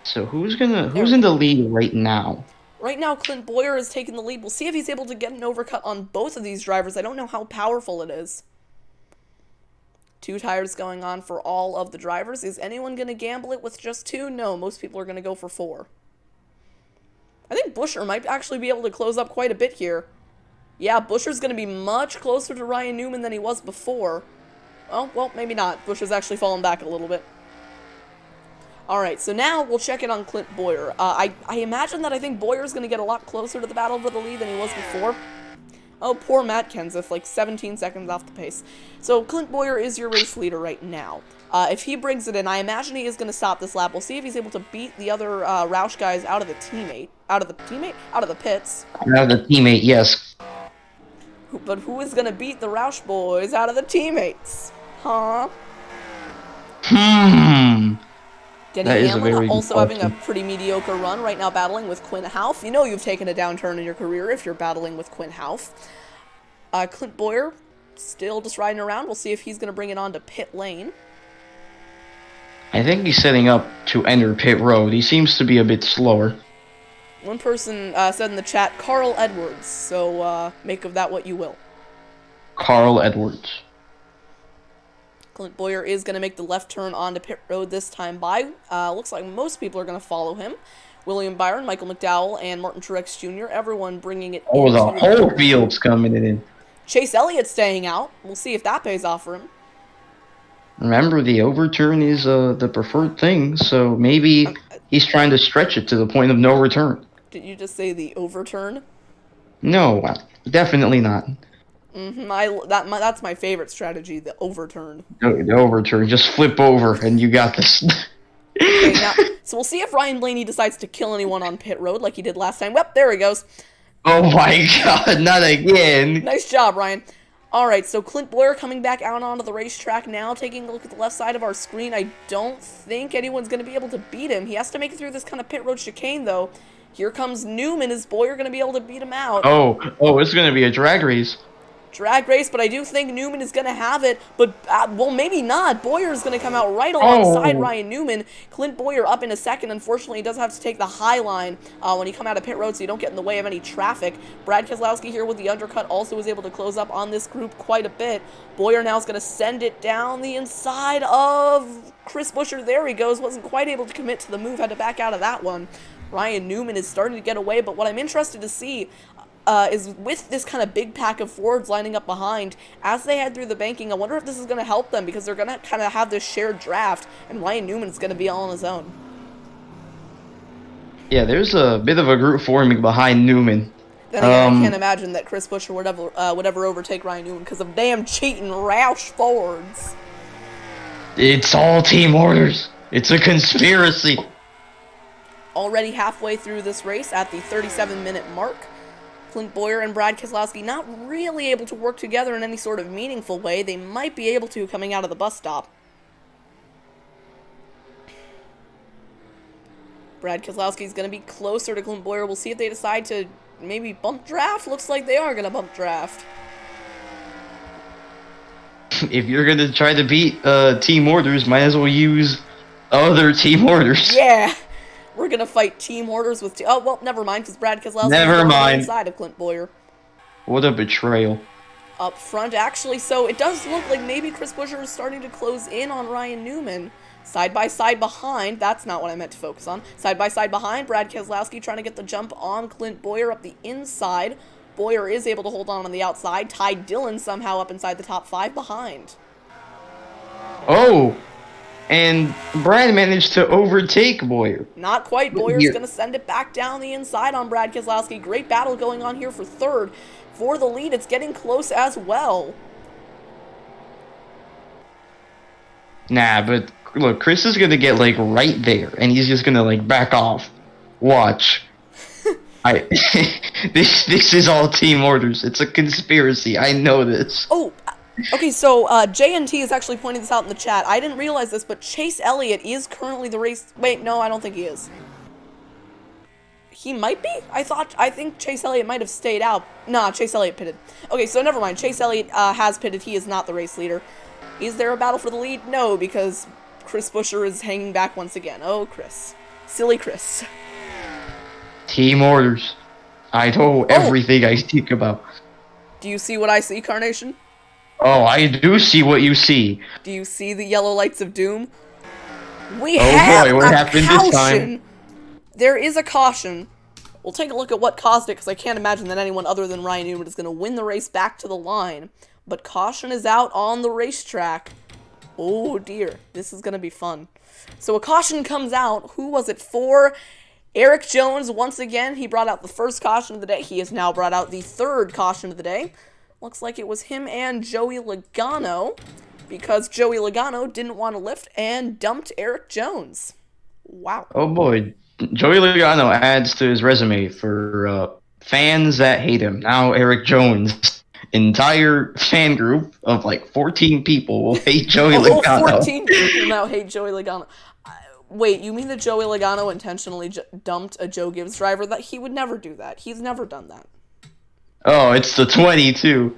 So who's in the lead right now? Right now, Clint Bowyer is taking the lead. We'll see if he's able to get an overcut on both of these drivers. I don't know how powerful it is. 2 tires going on for all of the drivers. Is anyone going to gamble it with just 2? No, most people are going to go for 4. I think Buescher might actually be able to close up quite a bit here. Yeah, Buescher's going to be much closer to Ryan Newman than he was before. Oh, well, maybe not. Buescher's actually fallen back a little bit. Alright, so now we'll check in on Clint Bowyer. I imagine that I think Boyer's going to get a lot closer to the battle for the lead than he was before. Oh, poor Matt Kenseth, like 17 seconds off the pace. So Clint Bowyer is your race leader right now. If he brings it in, I imagine he is going to stop this lap. We'll see if he's able to beat the other Roush guys out of the pits. Out of the teammate, yes. But who is going to beat the Roush boys out of the teammates? Huh? Denny Hamlin also having a pretty mediocre run right now, battling with Quinn Houff. You know you've taken a downturn in your career if you're battling with Quinn Houff. Clint Bowyer still just riding around. We'll see if he's going to bring it on to pit lane. I think he's setting up to enter pit road. He seems to be a bit slower. One person said in the chat, Carl Edwards. So make of that what you will. Carl Edwards. Clint Bowyer is going to make the left turn onto pit road this time by. Looks like most people are going to follow him. William Byron, Michael McDowell, and Martin Truex Jr. Everyone bringing it in. Oh, the whole field's coming in. Chase Elliott staying out. We'll see if that pays off for him. Remember, the overturn is the preferred thing, so maybe he's trying to stretch it to the point of no return. Did you just say the overturn? No, definitely not. That's my favorite strategy, the overturn. The overturn, just flip over and you got this. Okay, now, so we'll see if Ryan Blaney decides to kill anyone on pit road like he did last time. Well, there he goes. Oh my god, not again. Nice job, Ryan. Alright, so Clint Boyer coming back out onto the racetrack now, taking a look at the left side of our screen. I don't think anyone's going to be able to beat him. He has to make it through this kind of pit road chicane, though. Here comes Newman. Is Boyer going to be able to beat him out? Oh, it's going to be a drag race. Drag race, but I do think Newman is going to have it, but, well, maybe not. Boyer is going to come out right alongside Ryan Newman. Clint Boyer up in a second. Unfortunately, he does have to take the high line when you come out of pit road so you don't get in the way of any traffic. Brad Keselowski here with the undercut also was able to close up on this group quite a bit. Boyer now is going to send it down the inside of Chris Buescher. There he goes. Wasn't quite able to commit to the move. Had to back out of that one. Ryan Newman is starting to get away, but what I'm interested to see is with this kind of big pack of Fords lining up behind, as they head through the banking, I wonder if this is going to help them, because they're going to kind of have this shared draft, and Ryan Newman is going to be all on his own. Yeah, there's a bit of a group forming behind Newman. Then again, I can't imagine that Chris Buescher would ever overtake Ryan Newman because of damn cheating Roush Fords. It's all team orders. It's a conspiracy. Already halfway through this race at the 37-minute mark. Clint Boyer and Brad Keselowski not really able to work together in any sort of meaningful way. They might be able to coming out of the bus stop. Brad Keselowski is going to be closer to Clint Boyer. We'll see if they decide to maybe bump draft. Looks like they are going to bump draft. If you're going to try to beat team orders, might as well use other team orders. Yeah. We're going to fight team orders with... Oh, well, never mind, because Brad Keselowski is on the inside of Clint Boyer. What a betrayal. Up front, actually, so it does look like maybe Chris Buescher is starting to close in on Ryan Newman. Side by side behind, that's not what I meant to focus on. Side by side behind, Brad Keselowski trying to get the jump on Clint Boyer up the inside. Boyer is able to hold on the outside. Ty Dillon somehow up inside the top 5 behind. Oh! And Brad managed to overtake Boyer. Not quite. Boyer's going to send it back down the inside on Brad Keselowski. Great battle going on here for third. For the lead, it's getting close as well. Nah, but look, Chris is going to get, like, right there, and he's just going to, like, back off. Watch. This is all team orders. It's a conspiracy. I know this. Oh, okay, so JNT is actually pointing this out in the chat. I didn't realize this, but Chase Elliott is currently the race... Wait, no, I don't think he is. He might be? I think Chase Elliott might have stayed out. Nah, Chase Elliott pitted. Okay, so never mind. Chase Elliott has pitted. He is not the race leader. Is there a battle for the lead? No, because Chris Buescher is hanging back once again. Oh, Chris. Silly Chris. Team orders. I know everything I speak about. Do you see what I see, Carnation? Oh, I do see what you see. Do you see the yellow lights of doom? We have boy, what happened caution. this time? There is a caution. We'll take a look at what caused it, because I can't imagine that anyone other than Ryan Newman is going to win the race back to the line. But caution is out on the racetrack. Oh dear, this is going to be fun. So a caution comes out. Who was it for? Eric Jones, once again, he brought out the first caution of the day. He has now brought out the third caution of the day. Looks like it was him and Joey Logano, because Joey Logano didn't want to lift and dumped Eric Jones. Wow. Oh boy, Joey Logano adds to his resume for fans that hate him. Now Eric Jones, entire fan group of like 14 people will hate Joey Logano. 14 people now hate Joey Logano. Wait, you mean that Joey Logano intentionally dumped a Joe Gibbs driver? That he would never do that. He's never done that. Oh, it's the 22.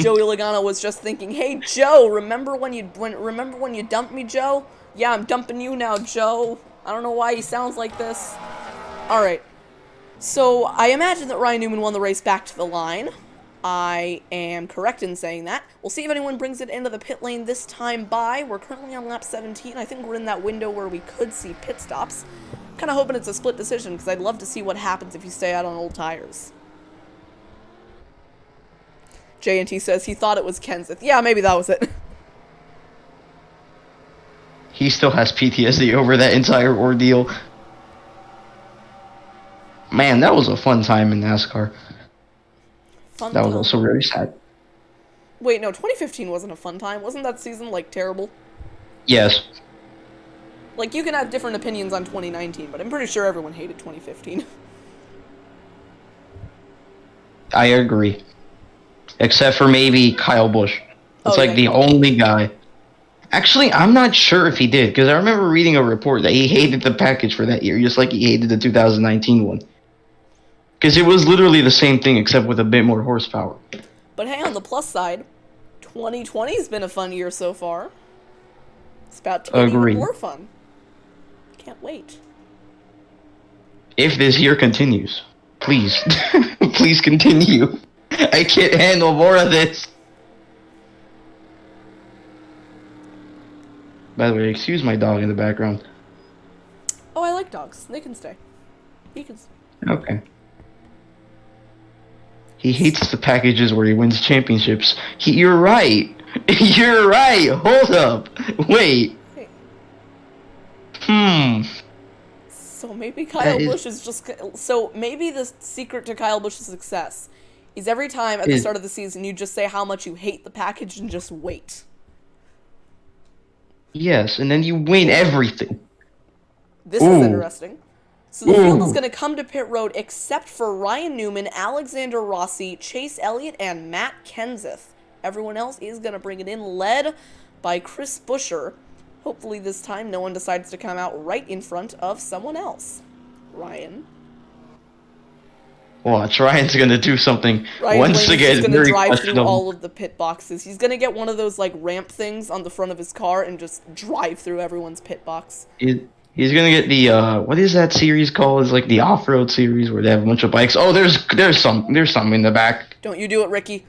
Joey Logano was just thinking, "Hey Joe, remember when you dumped me, Joe? Yeah, I'm dumping you now, Joe." I don't know why he sounds like this. All right. So I imagine that Ryan Newman won the race back to the line. I am correct in saying that. We'll see if anyone brings it into the pit lane this time by. We're currently on lap 17. I think we're in that window where we could see pit stops. Kind of hoping it's a split decision, because I'd love to see what happens if you stay out on old tires. JNT says he thought it was Kenseth. Yeah, maybe that was it. He still has PTSD over that entire ordeal. Man, that was a fun time in NASCAR. Fun That was time. also very sad. Wait, no, 2015 wasn't a fun time. Wasn't that season, like, terrible? Yes. Like, you can have different opinions on 2019, but I'm pretty sure everyone hated 2015. I agree. Except for maybe Kyle Busch. It's Oh, like yeah. the only guy. Actually, I'm not sure if he did, because I remember reading a report that he hated the package for that year, just like he hated the 2019 one. Because it was literally the same thing, except with a bit more horsepower. But hey, on the plus side, 2020's been a fun year so far. It's about to get Agreed. even more fun. Can't wait. If this year continues, please, please continue. I can't handle more of this. By the way, excuse my dog in the background. Oh, I like dogs. They can stay. He can stay. Okay. He hates the packages where he wins championships. You're right. You're right. Hold up. Wait. Hey. So maybe Kyle is- Busch is just... So maybe the secret to Kyle Busch's success is every time at the start of the season you just say how much you hate the package and just wait. Yes, and then you win everything. This Ooh. is interesting. So the field is Ooh. going to come to pit road except for Ryan Newman, Alexander Rossi, Chase Elliott, and Matt Kenseth. Everyone else is going to bring it in, led by Chris Buescher. Hopefully this time no one decides to come out right in front of someone else. Ryan. Watch, Ryan's gonna do something Ryan once Blaney's again just going to very drive through questionable. all of the pit boxes. He's going to get one of those, like, ramp things on the front of his car and just drive through everyone's pit box. He's gonna get the what is that series called? It's like the off-road series where they have a bunch of bikes. Oh, there's some in the back. Don't you do it, Ricky.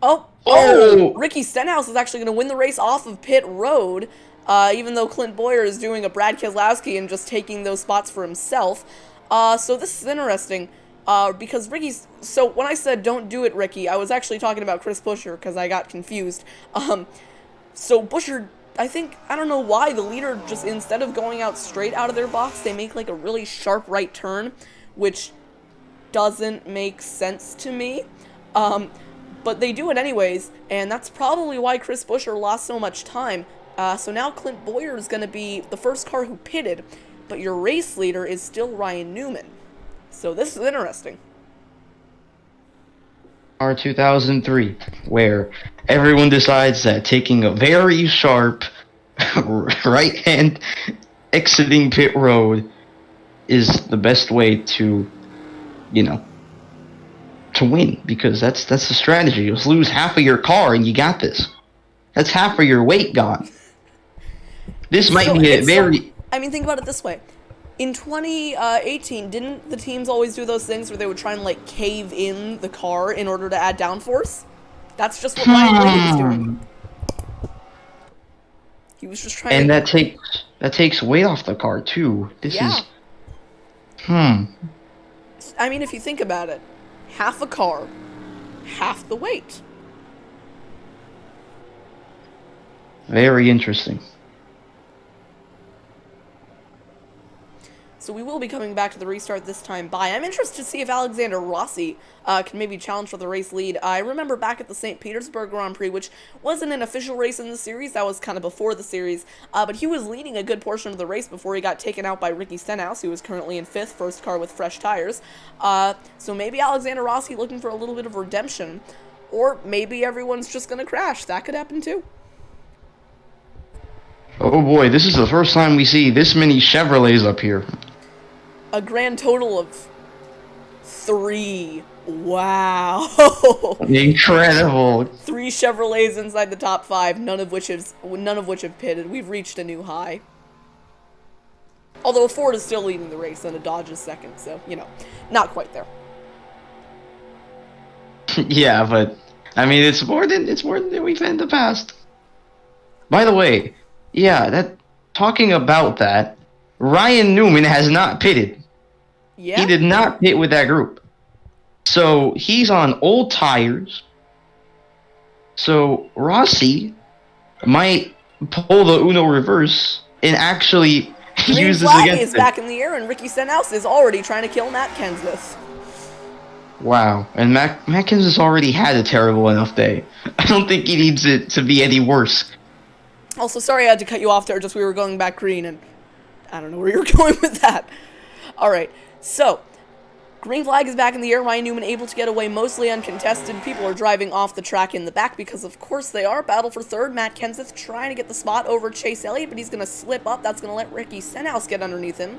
Oh, Oh! Ricky Stenhouse is actually going to win the race off of pit road, even though Clint Boyer is doing a Brad Keselowski and just taking those spots for himself. So this is interesting, because Ricky's... So when I said don't do it, Ricky, I was actually talking about Chris Buescher because I got confused. So Buescher... I don't know why, the leader just, instead of going out straight out of their box, they make like a really sharp right turn, which doesn't make sense to me. But they do it anyways, and that's probably why Chris Buescher lost so much time. So now Clint Boyer is going to be the first car who pitted, but your race leader is still Ryan Newman. So this is interesting. R2003, where everyone decides that taking a very sharp right hand exiting pit road is the best way to, to win, because that's the strategy. You'll lose half of your car and you got this. That's half of your weight gone. This might be a very... I mean, think about it this way. In 2018, didn't the teams always do those things where they would try and, like, cave in the car in order to add downforce? That's just what Ryan Blaney was doing. He was just trying And to... that takes weight off the car, too. This Yeah. is... I mean, if you think about it, half a car, half the weight. Very interesting. So we will be coming back to the restart this time by. I'm interested to see if Alexander Rossi can maybe challenge for the race lead. I remember back at the St. Petersburg Grand-Prix, which wasn't an official race in the series, that was kind of before the series, but he was leading a good portion of the race before he got taken out by Ricky Stenhouse, who was currently in 5th, first car with fresh tires. So maybe Alexander Rossi looking for a little bit of redemption, or maybe everyone's just going to crash. That could happen too. Oh boy, this is the first time we see this many Chevrolets up here. A grand total of 3. Wow. Incredible. 3 Chevrolets inside the top 5, none of which have pitted. We've reached a new high. Although a Ford is still leading the race and a Dodge is second, so, not quite there. Yeah, but I mean it's more than we've had in the past. By the way, talking about that, Ryan Newman has not pitted. Yeah? He did not pit with that group. So he's on old tires. So Rossi might pull the Uno reverse and actually Green use this flag against is him. back in the air, and Ricky Stenhouse is already trying to kill Matt Kenseth. Wow, and Mackins has already had a terrible enough day. I don't think he needs it to be any worse. Also, sorry I had to cut you off there, just we were going back green, and I don't know where you were going with that. Alright, so, green flag is back in the air. Ryan Newman able to get away mostly uncontested. People are driving off the track in the back because, of course, they are. Battle for third. Matt Kenseth trying to get the spot over Chase Elliott, but he's going to slip up. That's going to let Ricky Stenhouse get underneath him.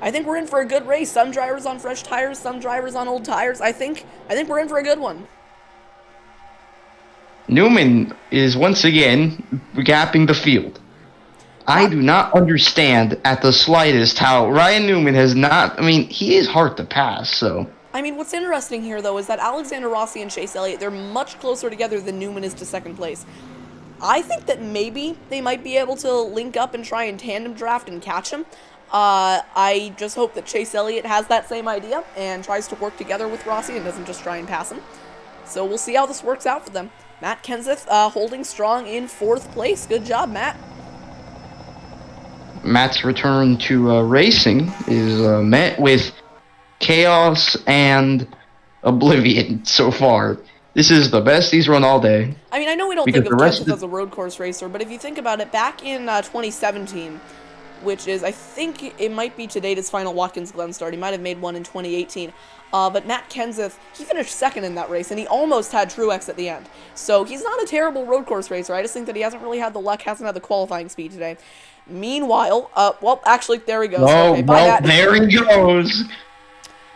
I think we're in for a good race. Some drivers on fresh tires, some drivers on old tires. I think we're in for a good one. Newman is once again gapping the field. I do not understand at the slightest how Ryan Newman has not. I mean, he is hard to pass, so. I mean, what's interesting here, though, is that Alexander Rossi and Chase Elliott, they're much closer together than Newman is to second place. I think that maybe they might be able to link up and try and tandem draft and catch him. I just hope that Chase Elliott has that same idea and tries to work together with Rossi and doesn't just try and pass him. So we'll see how this works out for them. Matt Kenseth holding strong in 4th place. Good job, Matt. Matt's return to racing is met with chaos and oblivion so far. This is the best he's run all day. I mean, I know we don't Because think of the rest Kenseth as a road course racer, but if you think about it, back in 2017, which is, I think it might be to date his final Watkins Glen start. He might have made one in 2018. But Matt Kenseth, he finished second in that race, and he almost had Truex at the end. So he's not a terrible road course racer. I just think that he hasn't really had the luck, hasn't had the qualifying speed today. Meanwhile, well, actually, there he goes. Oh, Okay, bye, well, Matt. there he goes.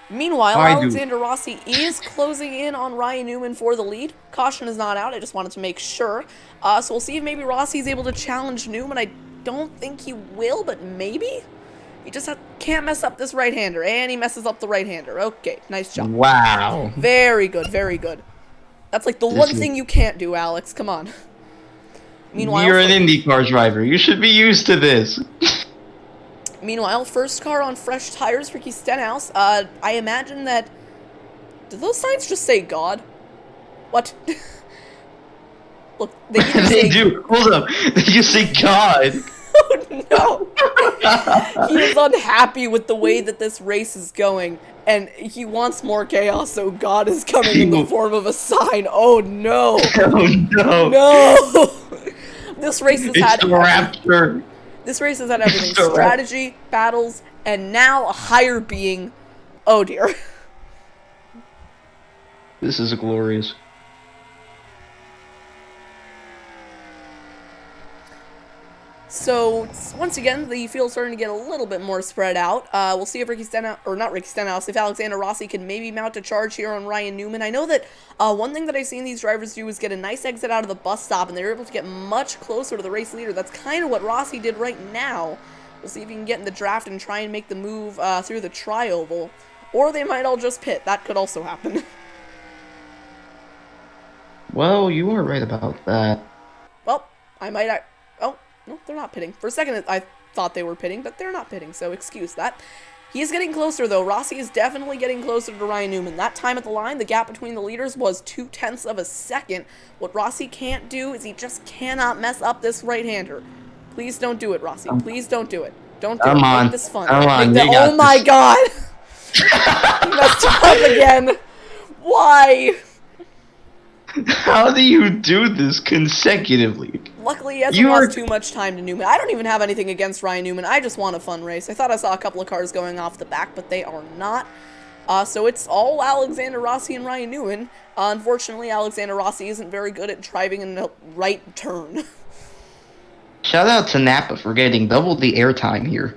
Meanwhile, I do. Alexander Rossi is closing in on Ryan Newman for the lead. Caution is not out. I just wanted to make sure. So we'll see if maybe Rossi's able to challenge Newman. I don't think he will, but maybe? He just can't mess up this right-hander, and he messes up the right-hander. Okay, nice job. Wow. Very good, very good. That's like the one thing you can't do, Alex. Come on. Meanwhile, You're an IndyCar driver. You should be used to this. Meanwhile, first car on fresh tires, Ricky Stenhouse. I imagine that... Do those signs just say God? What? Look, they either They say... do. Hold up. They just say God. Oh, no! He is unhappy with the way that this race is going, and he wants more chaos, so God is coming in the form of a sign. Oh, no! Oh, no. No! This race has It's had... the rapture. This race has had everything. It's the Strategy, battles, and now a higher being. Oh, dear. This is glorious. So, once again, the field's starting to get a little bit more spread out. We'll see if Ricky Stenhouse, or not Ricky Stenhouse, if Alexander Rossi can maybe mount a charge here on Ryan Newman. I know that one thing that I've seen these drivers do is get a nice exit out of the bus stop, and they're able to get much closer to the race leader. That's kind of what Rossi did right now. We'll see if he can get in the draft and try and make the move through the tri-oval. Or they might all just pit. That could also happen. Well, you are right about that. Well, I might... Oh, no, they're not pitting. For a second, I thought they were pitting, but they're not pitting, so excuse that. He is getting closer, though. Rossi is definitely getting closer to Ryan Newman. That time at the line, the gap between the leaders was 0.2 of a second. What Rossi can't do is he just cannot mess up this right-hander. Please don't do it, Rossi. Please don't do it. Don't do it. Make this fun. Come on, Make you oh got my this. god! He messed up again. Why? How do you do this consecutively? Luckily, he hasn't lost too much time to Newman. I don't even have anything against Ryan Newman. I just want a fun race. I thought I saw a couple of cars going off the back, but they are not. So it's all Alexander Rossi and Ryan Newman. Unfortunately, Alexander Rossi isn't very good at driving in the right turn. Shout out to Napa for getting double the airtime here.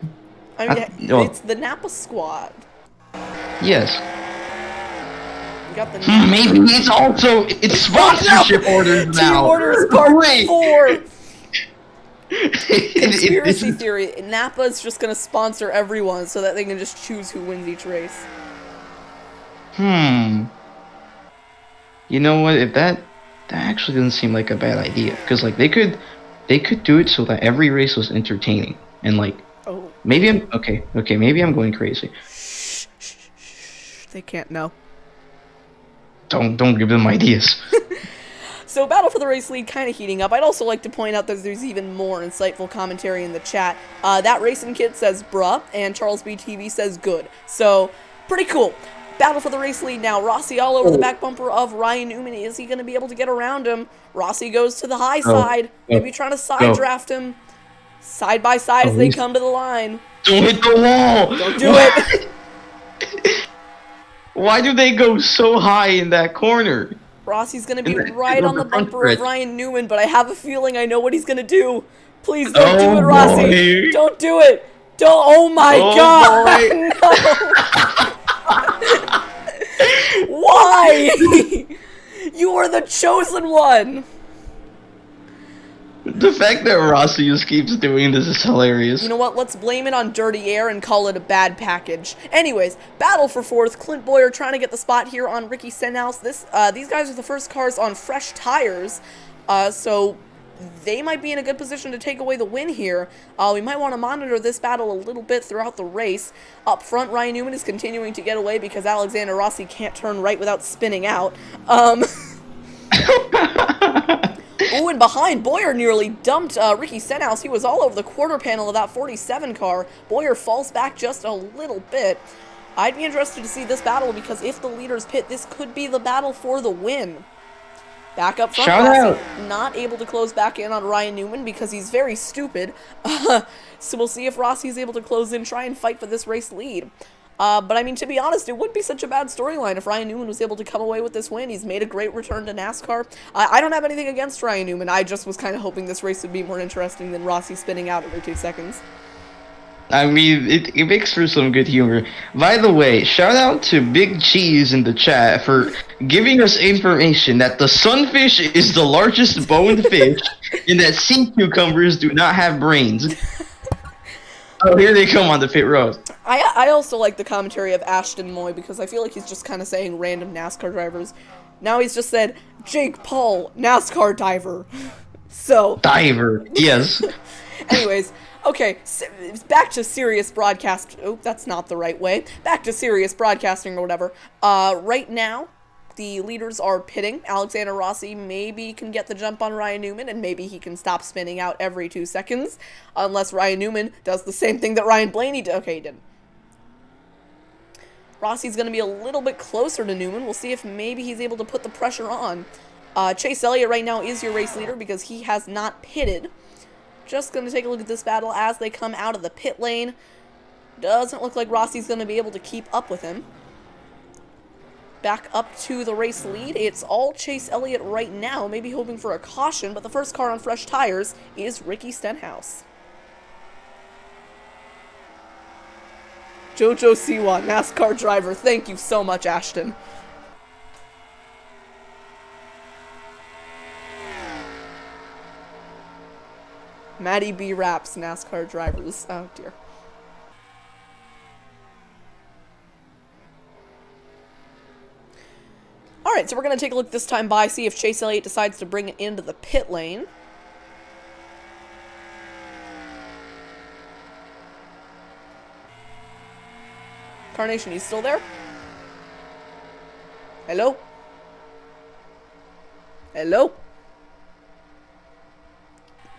I mean, it's the Napa squad. Yes. You got the Napa. Maybe it's sponsorship orders now. Team orders part Wait. 4. Conspiracy theory. Napa is just going to sponsor everyone so that they can just choose who wins each race. You know what? If that actually doesn't seem like a bad idea, because like they could do it so that every race was entertaining, and like maybe I'm okay. Maybe I'm going crazy. They can't know. Don't give them ideas. So battle for the race lead kind of heating up. I'd also like to point out that there's even more insightful commentary in the chat. That Racing Kid says bruh, and Charles B TV says good. So, pretty cool. Battle for the race lead now. Rossi all over the back bumper of Ryan Newman. Is he going to be able to get around him? Rossi goes to the high side. Maybe trying to side draft him. Side by side as they come to the line. Don't hit the wall! Don't do it! Why do they go so high in that corner? Rossi's going to be right on the bumper of Ryan Newman, but I have a feeling I know what he's going to do. Please don't do it, Rossi. Boy. Don't do it. Don't. Oh my God. No. Why? You are the chosen one. The fact that Rossi just keeps doing this is hilarious. You know what? Let's blame it on dirty air and call it a bad package. Anyways, battle for fourth. Clint Boyer trying to get the spot here on Ricky Stenhouse. These guys are the first cars on fresh tires, so they might be in a good position to take away the win here. We might want to monitor this battle a little bit throughout the race. Up front, Ryan Newman is continuing to get away because Alexander Rossi can't turn right without spinning out. Ooh, and behind, Boyer nearly dumped Ricky Stenhouse. He was all over the quarter panel of that 47 car. Boyer falls back just a little bit. I'd be interested to see this battle because if the leaders pit, this could be the battle for the win. Back up front, Rossi not able to close back in on Ryan Newman because he's very stupid. So we'll see if Rossi's able to close in, try and fight for this race lead. But I mean, to be honest, it wouldn't be such a bad storyline if Ryan Newman was able to come away with this win. He's made a great return to NASCAR. I don't have anything against Ryan Newman. I just was kind of hoping this race would be more interesting than Rossi spinning out every 2 seconds. I mean, it makes for some good humor. By the way, shout out to Big Cheese in the chat for giving us information that the sunfish is the largest boned fish and that sea cucumbers do not have brains. Oh, here they come on the pit road. I also like the commentary of Ashton Moy because I feel like he's just kind of saying random NASCAR drivers. Now he's just said, Jake Paul, NASCAR diver. So. Diver, yes. Anyways, okay, back to serious broadcast. Oh, that's not the right way. Back to serious broadcasting or whatever. Right now, the leaders are pitting. Alexander Rossi maybe can get the jump on Ryan Newman, and maybe he can stop spinning out every 2 seconds. Unless Ryan Newman does the same thing that Ryan Blaney did. Okay, he didn't. Rossi's going to be a little bit closer to Newman. We'll see if maybe he's able to put the pressure on. Chase Elliott right now is your race leader because he has not pitted. Just going to take a look at this battle as they come out of the pit lane. Doesn't look like Rossi's going to be able to keep up with him. Back up to the race lead. It's all Chase Elliott right now, maybe hoping for a caution, but the first car on fresh tires is Ricky Stenhouse. Jojo Siwa, NASCAR driver. Thank you so much, Ashton. Maddie B. Raps, NASCAR drivers. Oh, dear. Alright, so we're going to take a look this time by, see if Chase Elliott decides to bring it into the pit lane. Carnation, you still there? Hello? Hello?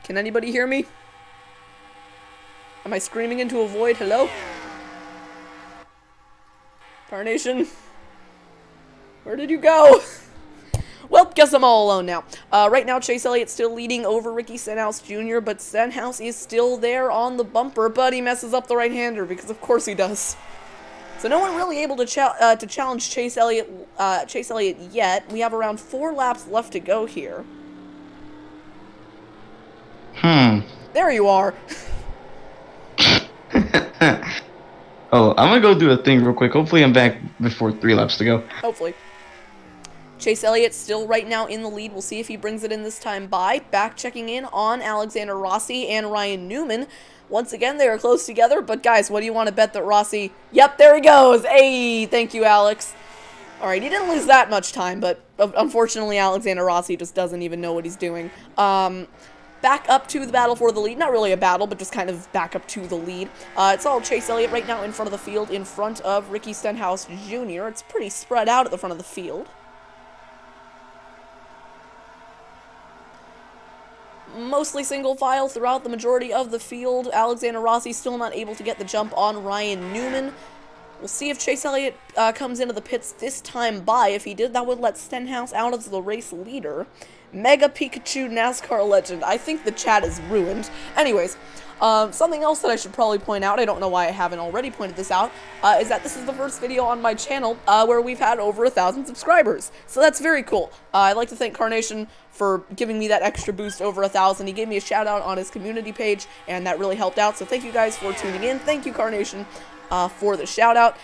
Can anybody hear me? Am I screaming into a void? Hello? Carnation? Where did you go? Well, guess I'm all alone now. Right now, Chase Elliott's still leading over Ricky Stenhouse Jr., but Stenhouse is still there on the bumper, but he messes up the right-hander, because of course he does. So no one really able to challenge Chase Elliott yet. We have around 4 laps left to go here. There you are. Oh, I'm gonna go do a thing real quick. Hopefully I'm back before 3 laps to go. Hopefully. Chase Elliott still right now in the lead. We'll see if he brings it in this time by. Back checking in on Alexander Rossi and Ryan Newman. Once again, they are close together, but guys, what do you want to bet that Rossi... Yep, there he goes! Hey, thank you, Alex. Alright, he didn't lose that much time, but unfortunately, Alexander Rossi just doesn't even know what he's doing. Back up to the battle for the lead. Not really a battle, but just kind of back up to the lead. It's all Chase Elliott right now in front of the field, in front of Ricky Stenhouse Jr. It's pretty spread out at the front of the field. mostly single file throughout the majority of the field. Alexander Rossi still not able to get the jump on Ryan Newman. We'll see if Chase Elliott comes into the pits this time by. If he did, that would let Stenhouse out as the race leader. Mega Pikachu NASCAR legend. I think the chat is ruined. Anyways, something else that I should probably point out, I don't know why I haven't already pointed this out, is that this is the first video on my channel where we've had over 1,000 subscribers. So that's very cool. I'd like to thank Carnation for giving me that extra boost over 1,000. He gave me a shout out on his community page, and that really helped out. So thank you guys for tuning in. Thank you, Carnation, for the shout out.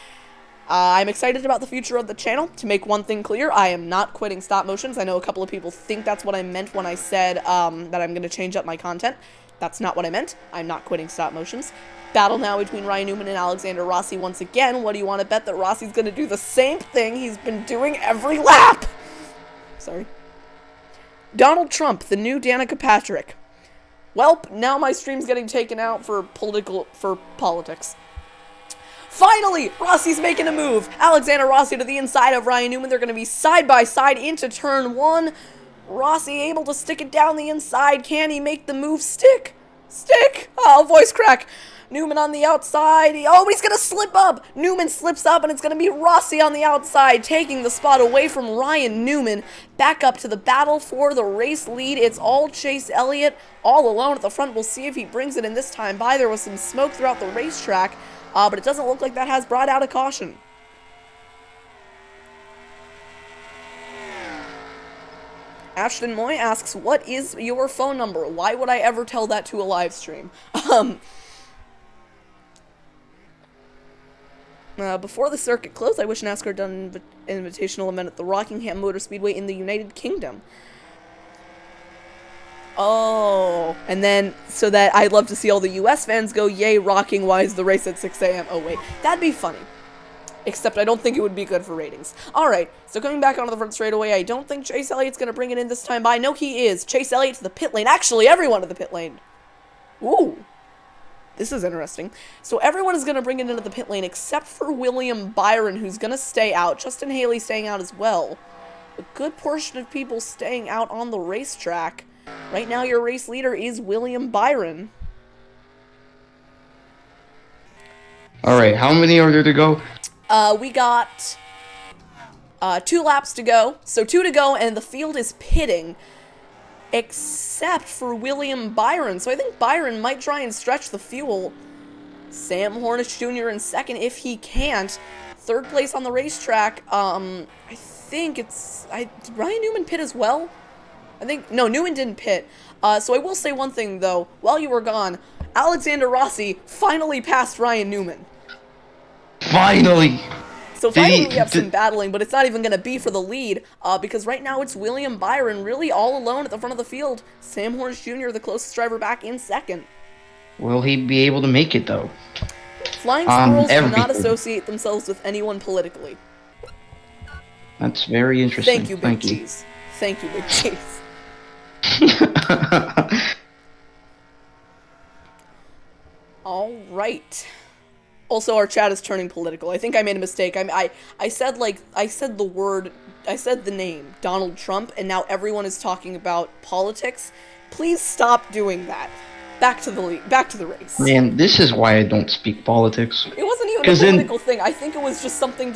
I'm excited about the future of the channel. To make one thing clear, I am not quitting stop motions. I know a couple of people think that's what I meant when I said that I'm going to change up my content. That's not what I meant. I'm not quitting stop motions. Battle now between Ryan Newman and Alexander Rossi once again. What do you want to bet that Rossi's going to do the same thing he's been doing every lap? Sorry. Donald Trump, the new Danica Patrick. Welp, now my stream's getting taken out for politics. Finally, Rossi's making a move. Alexander Rossi to the inside of Ryan Newman. They're going to be side by side into turn one. Rossi able to stick it down the inside. Can he make the move stick? Stick! Oh, voice crack. Newman on the outside. Oh, he's going to slip up. Newman slips up, and it's going to be Rossi on the outside, taking the spot away from Ryan Newman. Back up to the battle for the race lead. It's all Chase Elliott, all alone at the front. We'll see if he brings it in this time by. There was some smoke throughout the racetrack. But it doesn't look like that has brought out a caution. Ashton Moy asks, what is your phone number? Why would I ever tell that to a live stream? Before the circuit closed, I wish NASCAR done an invitational event at the Rockingham Motor Speedway in the United Kingdom. Oh, and then, so that I'd love to see all the US fans go, yay, rocking, why is the race at 6 a.m.? Oh, wait, that'd be funny. Except I don't think it would be good for ratings. Alright, so coming back onto the front straightaway, I don't think Chase Elliott's going to bring it in this time by. No, he is. Chase Elliott to the pit lane. Actually, everyone to the pit lane. Ooh. This is interesting. So everyone is going to bring it into the pit lane except for William Byron, who's going to stay out. Justin Haley staying out as well. A good portion of people staying out on the racetrack. Right now, your race leader is William Byron. Alright, how many are there to go? We got 2 laps to go. So 2 to go, and the field is pitting. Except for William Byron. So I think Byron might try and stretch the fuel. Sam Hornish Jr. in second if he can't. Third place on the racetrack. I think it's... did Ryan Newman pit as well? No, Newman didn't pit. So I will say one thing, though. While you were gone, Alexander Rossi finally passed Ryan Newman. Finally! So finally we have some battling, but it's not even going to be for the lead, because right now it's William Byron really all alone at the front of the field. Sam Hornish Jr., the closest driver, back in second. Will he be able to make it, though? Flying squirrels do not associate themselves with anyone politically. That's very interesting. Thank you, Big Cheese. Thank you, Big Cheese. All right. Also, our chat is turning political. I think I made a mistake. I said the name Donald Trump, and now everyone is talking about politics. Please stop doing that. Back to the race. Man, this is why I don't speak politics. It wasn't even a political thing. I think it was just something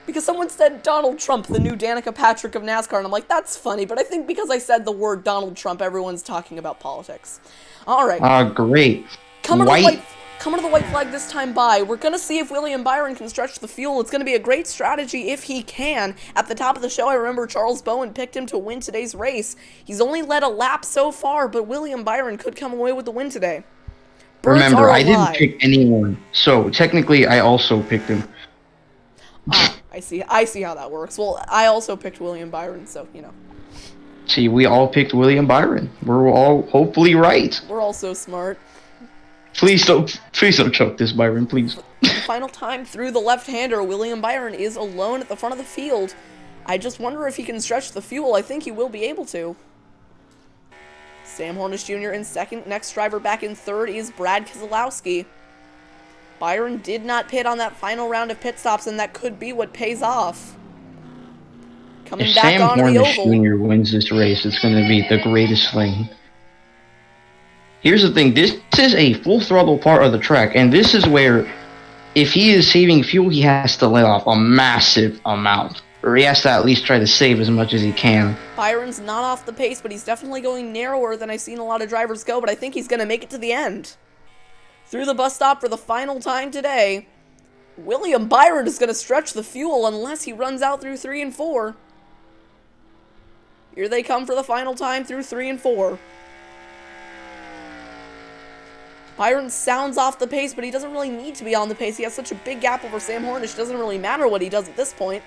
because someone said Donald Trump, the new Danica Patrick of NASCAR, and I'm like, that's funny, but I think because I said the word Donald Trump, everyone's talking about politics. Alright. Great. Coming to the white flag this time by. We're going to see if William Byron can stretch the fuel. It's going to be a great strategy if he can. At the top of the show, I remember Charles Bowen picked him to win today's race. He's only led a lap so far, but William Byron could come away with the win today. Remember, I didn't pick anyone, so technically I also picked him. I see how that works. Well, I also picked William Byron, so, you know. See, we all picked William Byron. We're all hopefully right. We're all so smart. Please don't choke this, Byron, please. Final time through the left-hander. William Byron is alone at the front of the field. I just wonder if he can stretch the fuel. I think he will be able to. Sam Hornish Jr. in second. Next driver back in third is Brad Keselowski. Byron did not pit on that final round of pit stops, and that could be what pays off. Coming if back Sam onto the Hornish oval. Jr. wins this race, it's going to be the greatest thing. Here's the thing. This is a full throttle part of the track, and this is where, if he is saving fuel, he has to let off a massive amount. Or he has to at least try to save as much as he can. Byron's not off the pace, but he's definitely going narrower than I've seen a lot of drivers go, but I think he's going to make it to the end. Through the bus stop for the final time today, William Byron is going to stretch the fuel unless he runs out through 3 and 4. Here they come for the final time through 3 and 4. Byron sounds off the pace, but he doesn't really need to be on the pace. He has such a big gap over Sam Hornish. It doesn't really matter what he does at this point.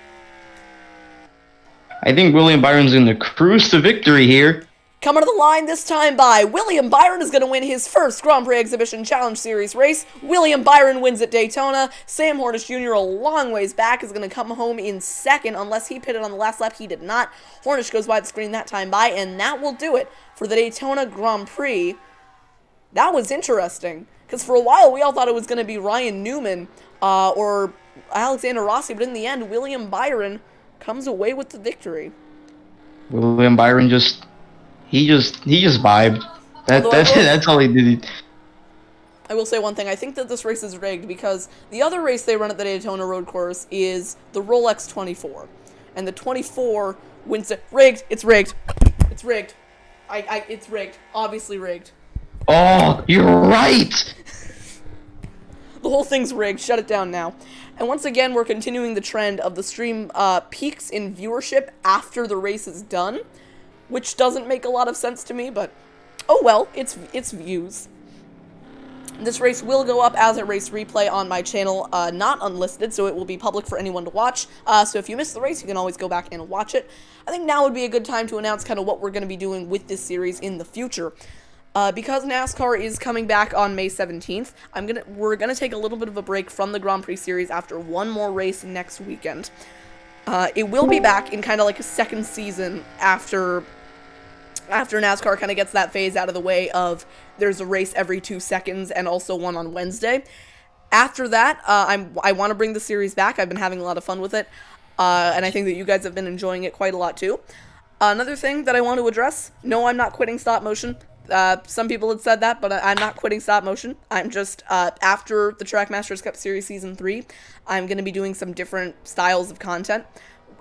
I think William Byron's going to cruise to victory here. Coming to the line this time by William Byron is going to win his first Grand-Prix Exhibition Challenge Series race. William Byron wins at Daytona. Sam Hornish Jr. a long ways back is going to come home in second unless he pitted on the last lap. He did not. Hornish goes by the screen that time by, and that will do it for the Daytona Grand Prix. That was interesting, because for a while we all thought it was going to be Ryan Newman or Alexander Rossi, but in the end, William Byron comes away with the victory. William Byron he just vibed. That's all he did. I will say one thing. I think that this race is rigged because the other race they run at the Daytona Road Course is the Rolex 24, and the 24 wins it. Rigged. It's rigged. It's rigged. It's rigged. Obviously rigged. Oh, you're right. The whole thing's rigged. Shut it down now. And once again, we're continuing the trend of the stream peaks in viewership after the race is done, which doesn't make a lot of sense to me, but oh well, it's views. This race will go up as a race replay on my channel, not unlisted, so it will be public for anyone to watch. So if you missed the race, you can always go back and watch it. I think now would be a good time to announce kind of what we're going to be doing with this series in the future. Because NASCAR is coming back on May 17th, we're gonna take a little bit of a break from the Grand Prix series after one more race next weekend. It will be back in kind of like a second season after NASCAR kind of gets that phase out of the way of there's a race every 2 seconds and also one on Wednesday. After that, I want to bring the series back. I've been having a lot of fun with it, and I think that you guys have been enjoying it quite a lot too. Another thing that I want to address, no, I'm not quitting stop motion. Some people had said that, but I'm not quitting stop motion. I'm just, after the Trackmasters Cup Series Season 3, I'm going to be doing some different styles of content.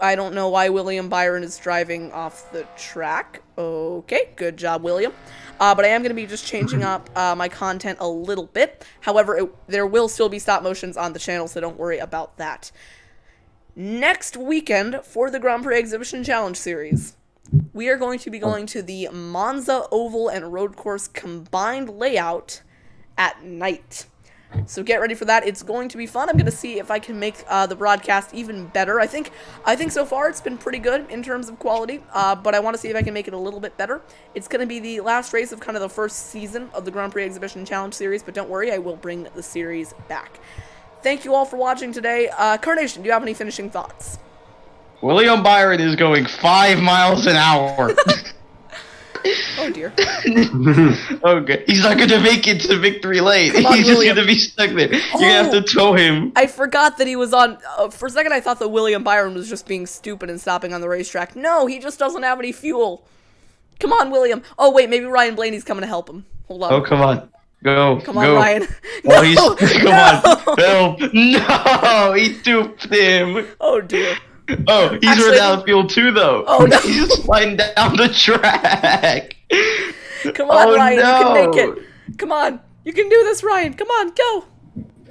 I don't know why William Byron is driving off the track. Okay, good job, William. But I am going to be just changing up my content a little bit. However, there will still be stop motions on the channel, so don't worry about that. Next weekend, for the Grand Prix Exhibition Challenge Series, we are going to be going to the Monza Oval and Road Course combined layout at night. So get ready for that. It's going to be fun. I'm going to see if I can make the broadcast even better. I think so far it's been pretty good in terms of quality, but I want to see if I can make it a little bit better. It's going to be the last race of kind of the first season of the Grand Prix Exhibition Challenge Series, but don't worry, I will bring the series back. Thank you all for watching today. Carnation, do you have any finishing thoughts? William Byron is going 5 miles an hour. Oh dear. Okay. He's not going to make it to victory lane. Come on, He's just William. going to be stuck there. You're going to have to tow him. I forgot that he was on... for a second, I thought that William Byron was just being stupid and stopping on the racetrack. No, he just doesn't have any fuel. Come on, William. Oh, wait, maybe Ryan Blaney's coming to help him. Hold on. Oh, come on. Go. Come on, go. Ryan. Oh, come on. No. Help. No, he duped him. Oh, dear. Oh, he's Actually, run out of fuel too, though. Oh, no. He's just sliding down the track. Come on, Oh, Ryan. no. You can make it. Come on. You can do this, Ryan. Come on, go.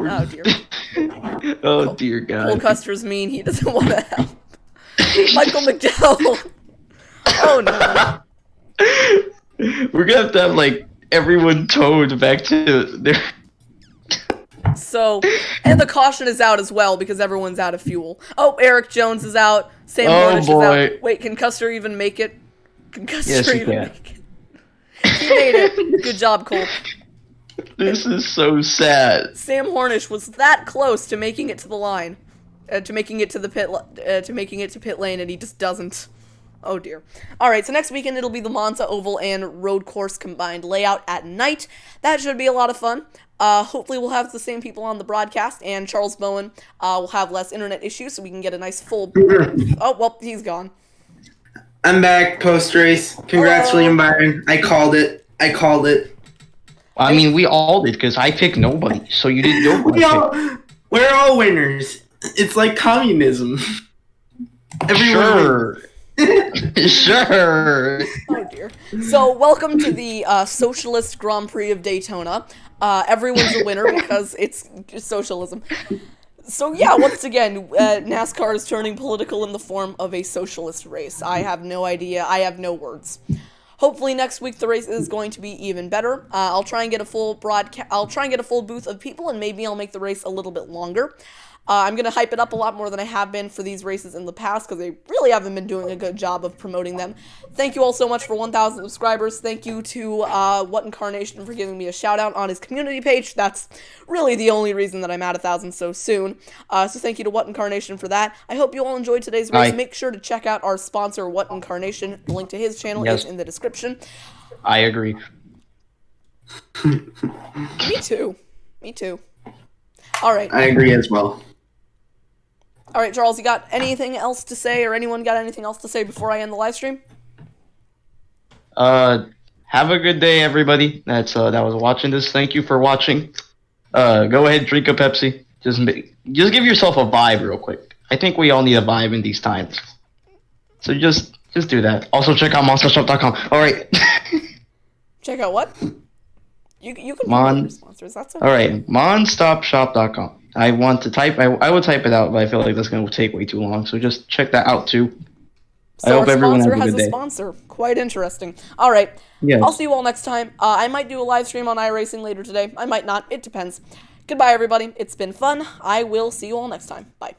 Oh, dear. Oh, dear God. Cole Custer's mean. He doesn't want to help. Michael McDowell. Oh, no. We're gonna have to have, like, everyone towed back to their... So, and the caution is out as well because everyone's out of fuel. Oh, Eric Jones is out. Sam Hornish is out. Wait, can Custer even make it? Can Custer Yes, he even can. make it? He made it. Good job, Cole. This is so sad. Sam Hornish was that close to making it to the line, to making it to the pit lane, and he just doesn't. Oh dear. Alright, so next weekend it'll be the Monza Oval and Road Course combined layout at night. That should be a lot of fun. Hopefully we'll have the same people on the broadcast, and Charles Bowen will have less internet issues, so we can get a nice full... Oh, well, he's gone. I'm back post-race. Congrats, William Byron. I called it. I mean, we all did because I picked nobody, so you did nobody. We're all winners. It's like communism. Everyone wins. Sure. Oh dear. So welcome to the Socialist Grand-Prix of Daytona. Everyone's a winner because it's socialism. So yeah, once again, NASCAR is turning political in the form of a socialist race. I have no idea. I have no words. Hopefully next week the race is going to be even better. I'll try and get a full I'll try and get a full booth of people, and maybe I'll make the race a little bit longer. I'm going to hype it up a lot more than I have been for these races in the past because they really haven't been doing a good job of promoting them. Thank you all so much for 1,000 subscribers. Thank you to What Incarnation for giving me a shout out on his community page. That's really the only reason that I'm at 1,000 so soon. So thank you to What Incarnation for that. I hope you all enjoyed today's race. Make sure to check out our sponsor, What Incarnation. The link to his channel is in the description. I agree. Me too. Me too. All right. I agree as well. All right, Charles, you got anything else to say, or anyone got anything else to say before I end the live stream? Have a good day, everybody. That was watching this. Thank you for watching. Go ahead, drink a Pepsi. Just give yourself a vibe real quick. I think we all need a vibe in these times. So just do that. Also, check out monstershop.com. All right. Check out what? You can Mon. promote your sponsors. That's okay. All right, monstopshop.com. I want to type. I would type it out, but I feel like that's going to take way too long. So just check that out too. So I hope our everyone sponsor has a has good a day. sponsor. Quite interesting. All right. Yes. I'll see you all next time. I might do a live stream on iRacing later today. I might not. It depends. Goodbye, everybody. It's been fun. I will see you all next time. Bye.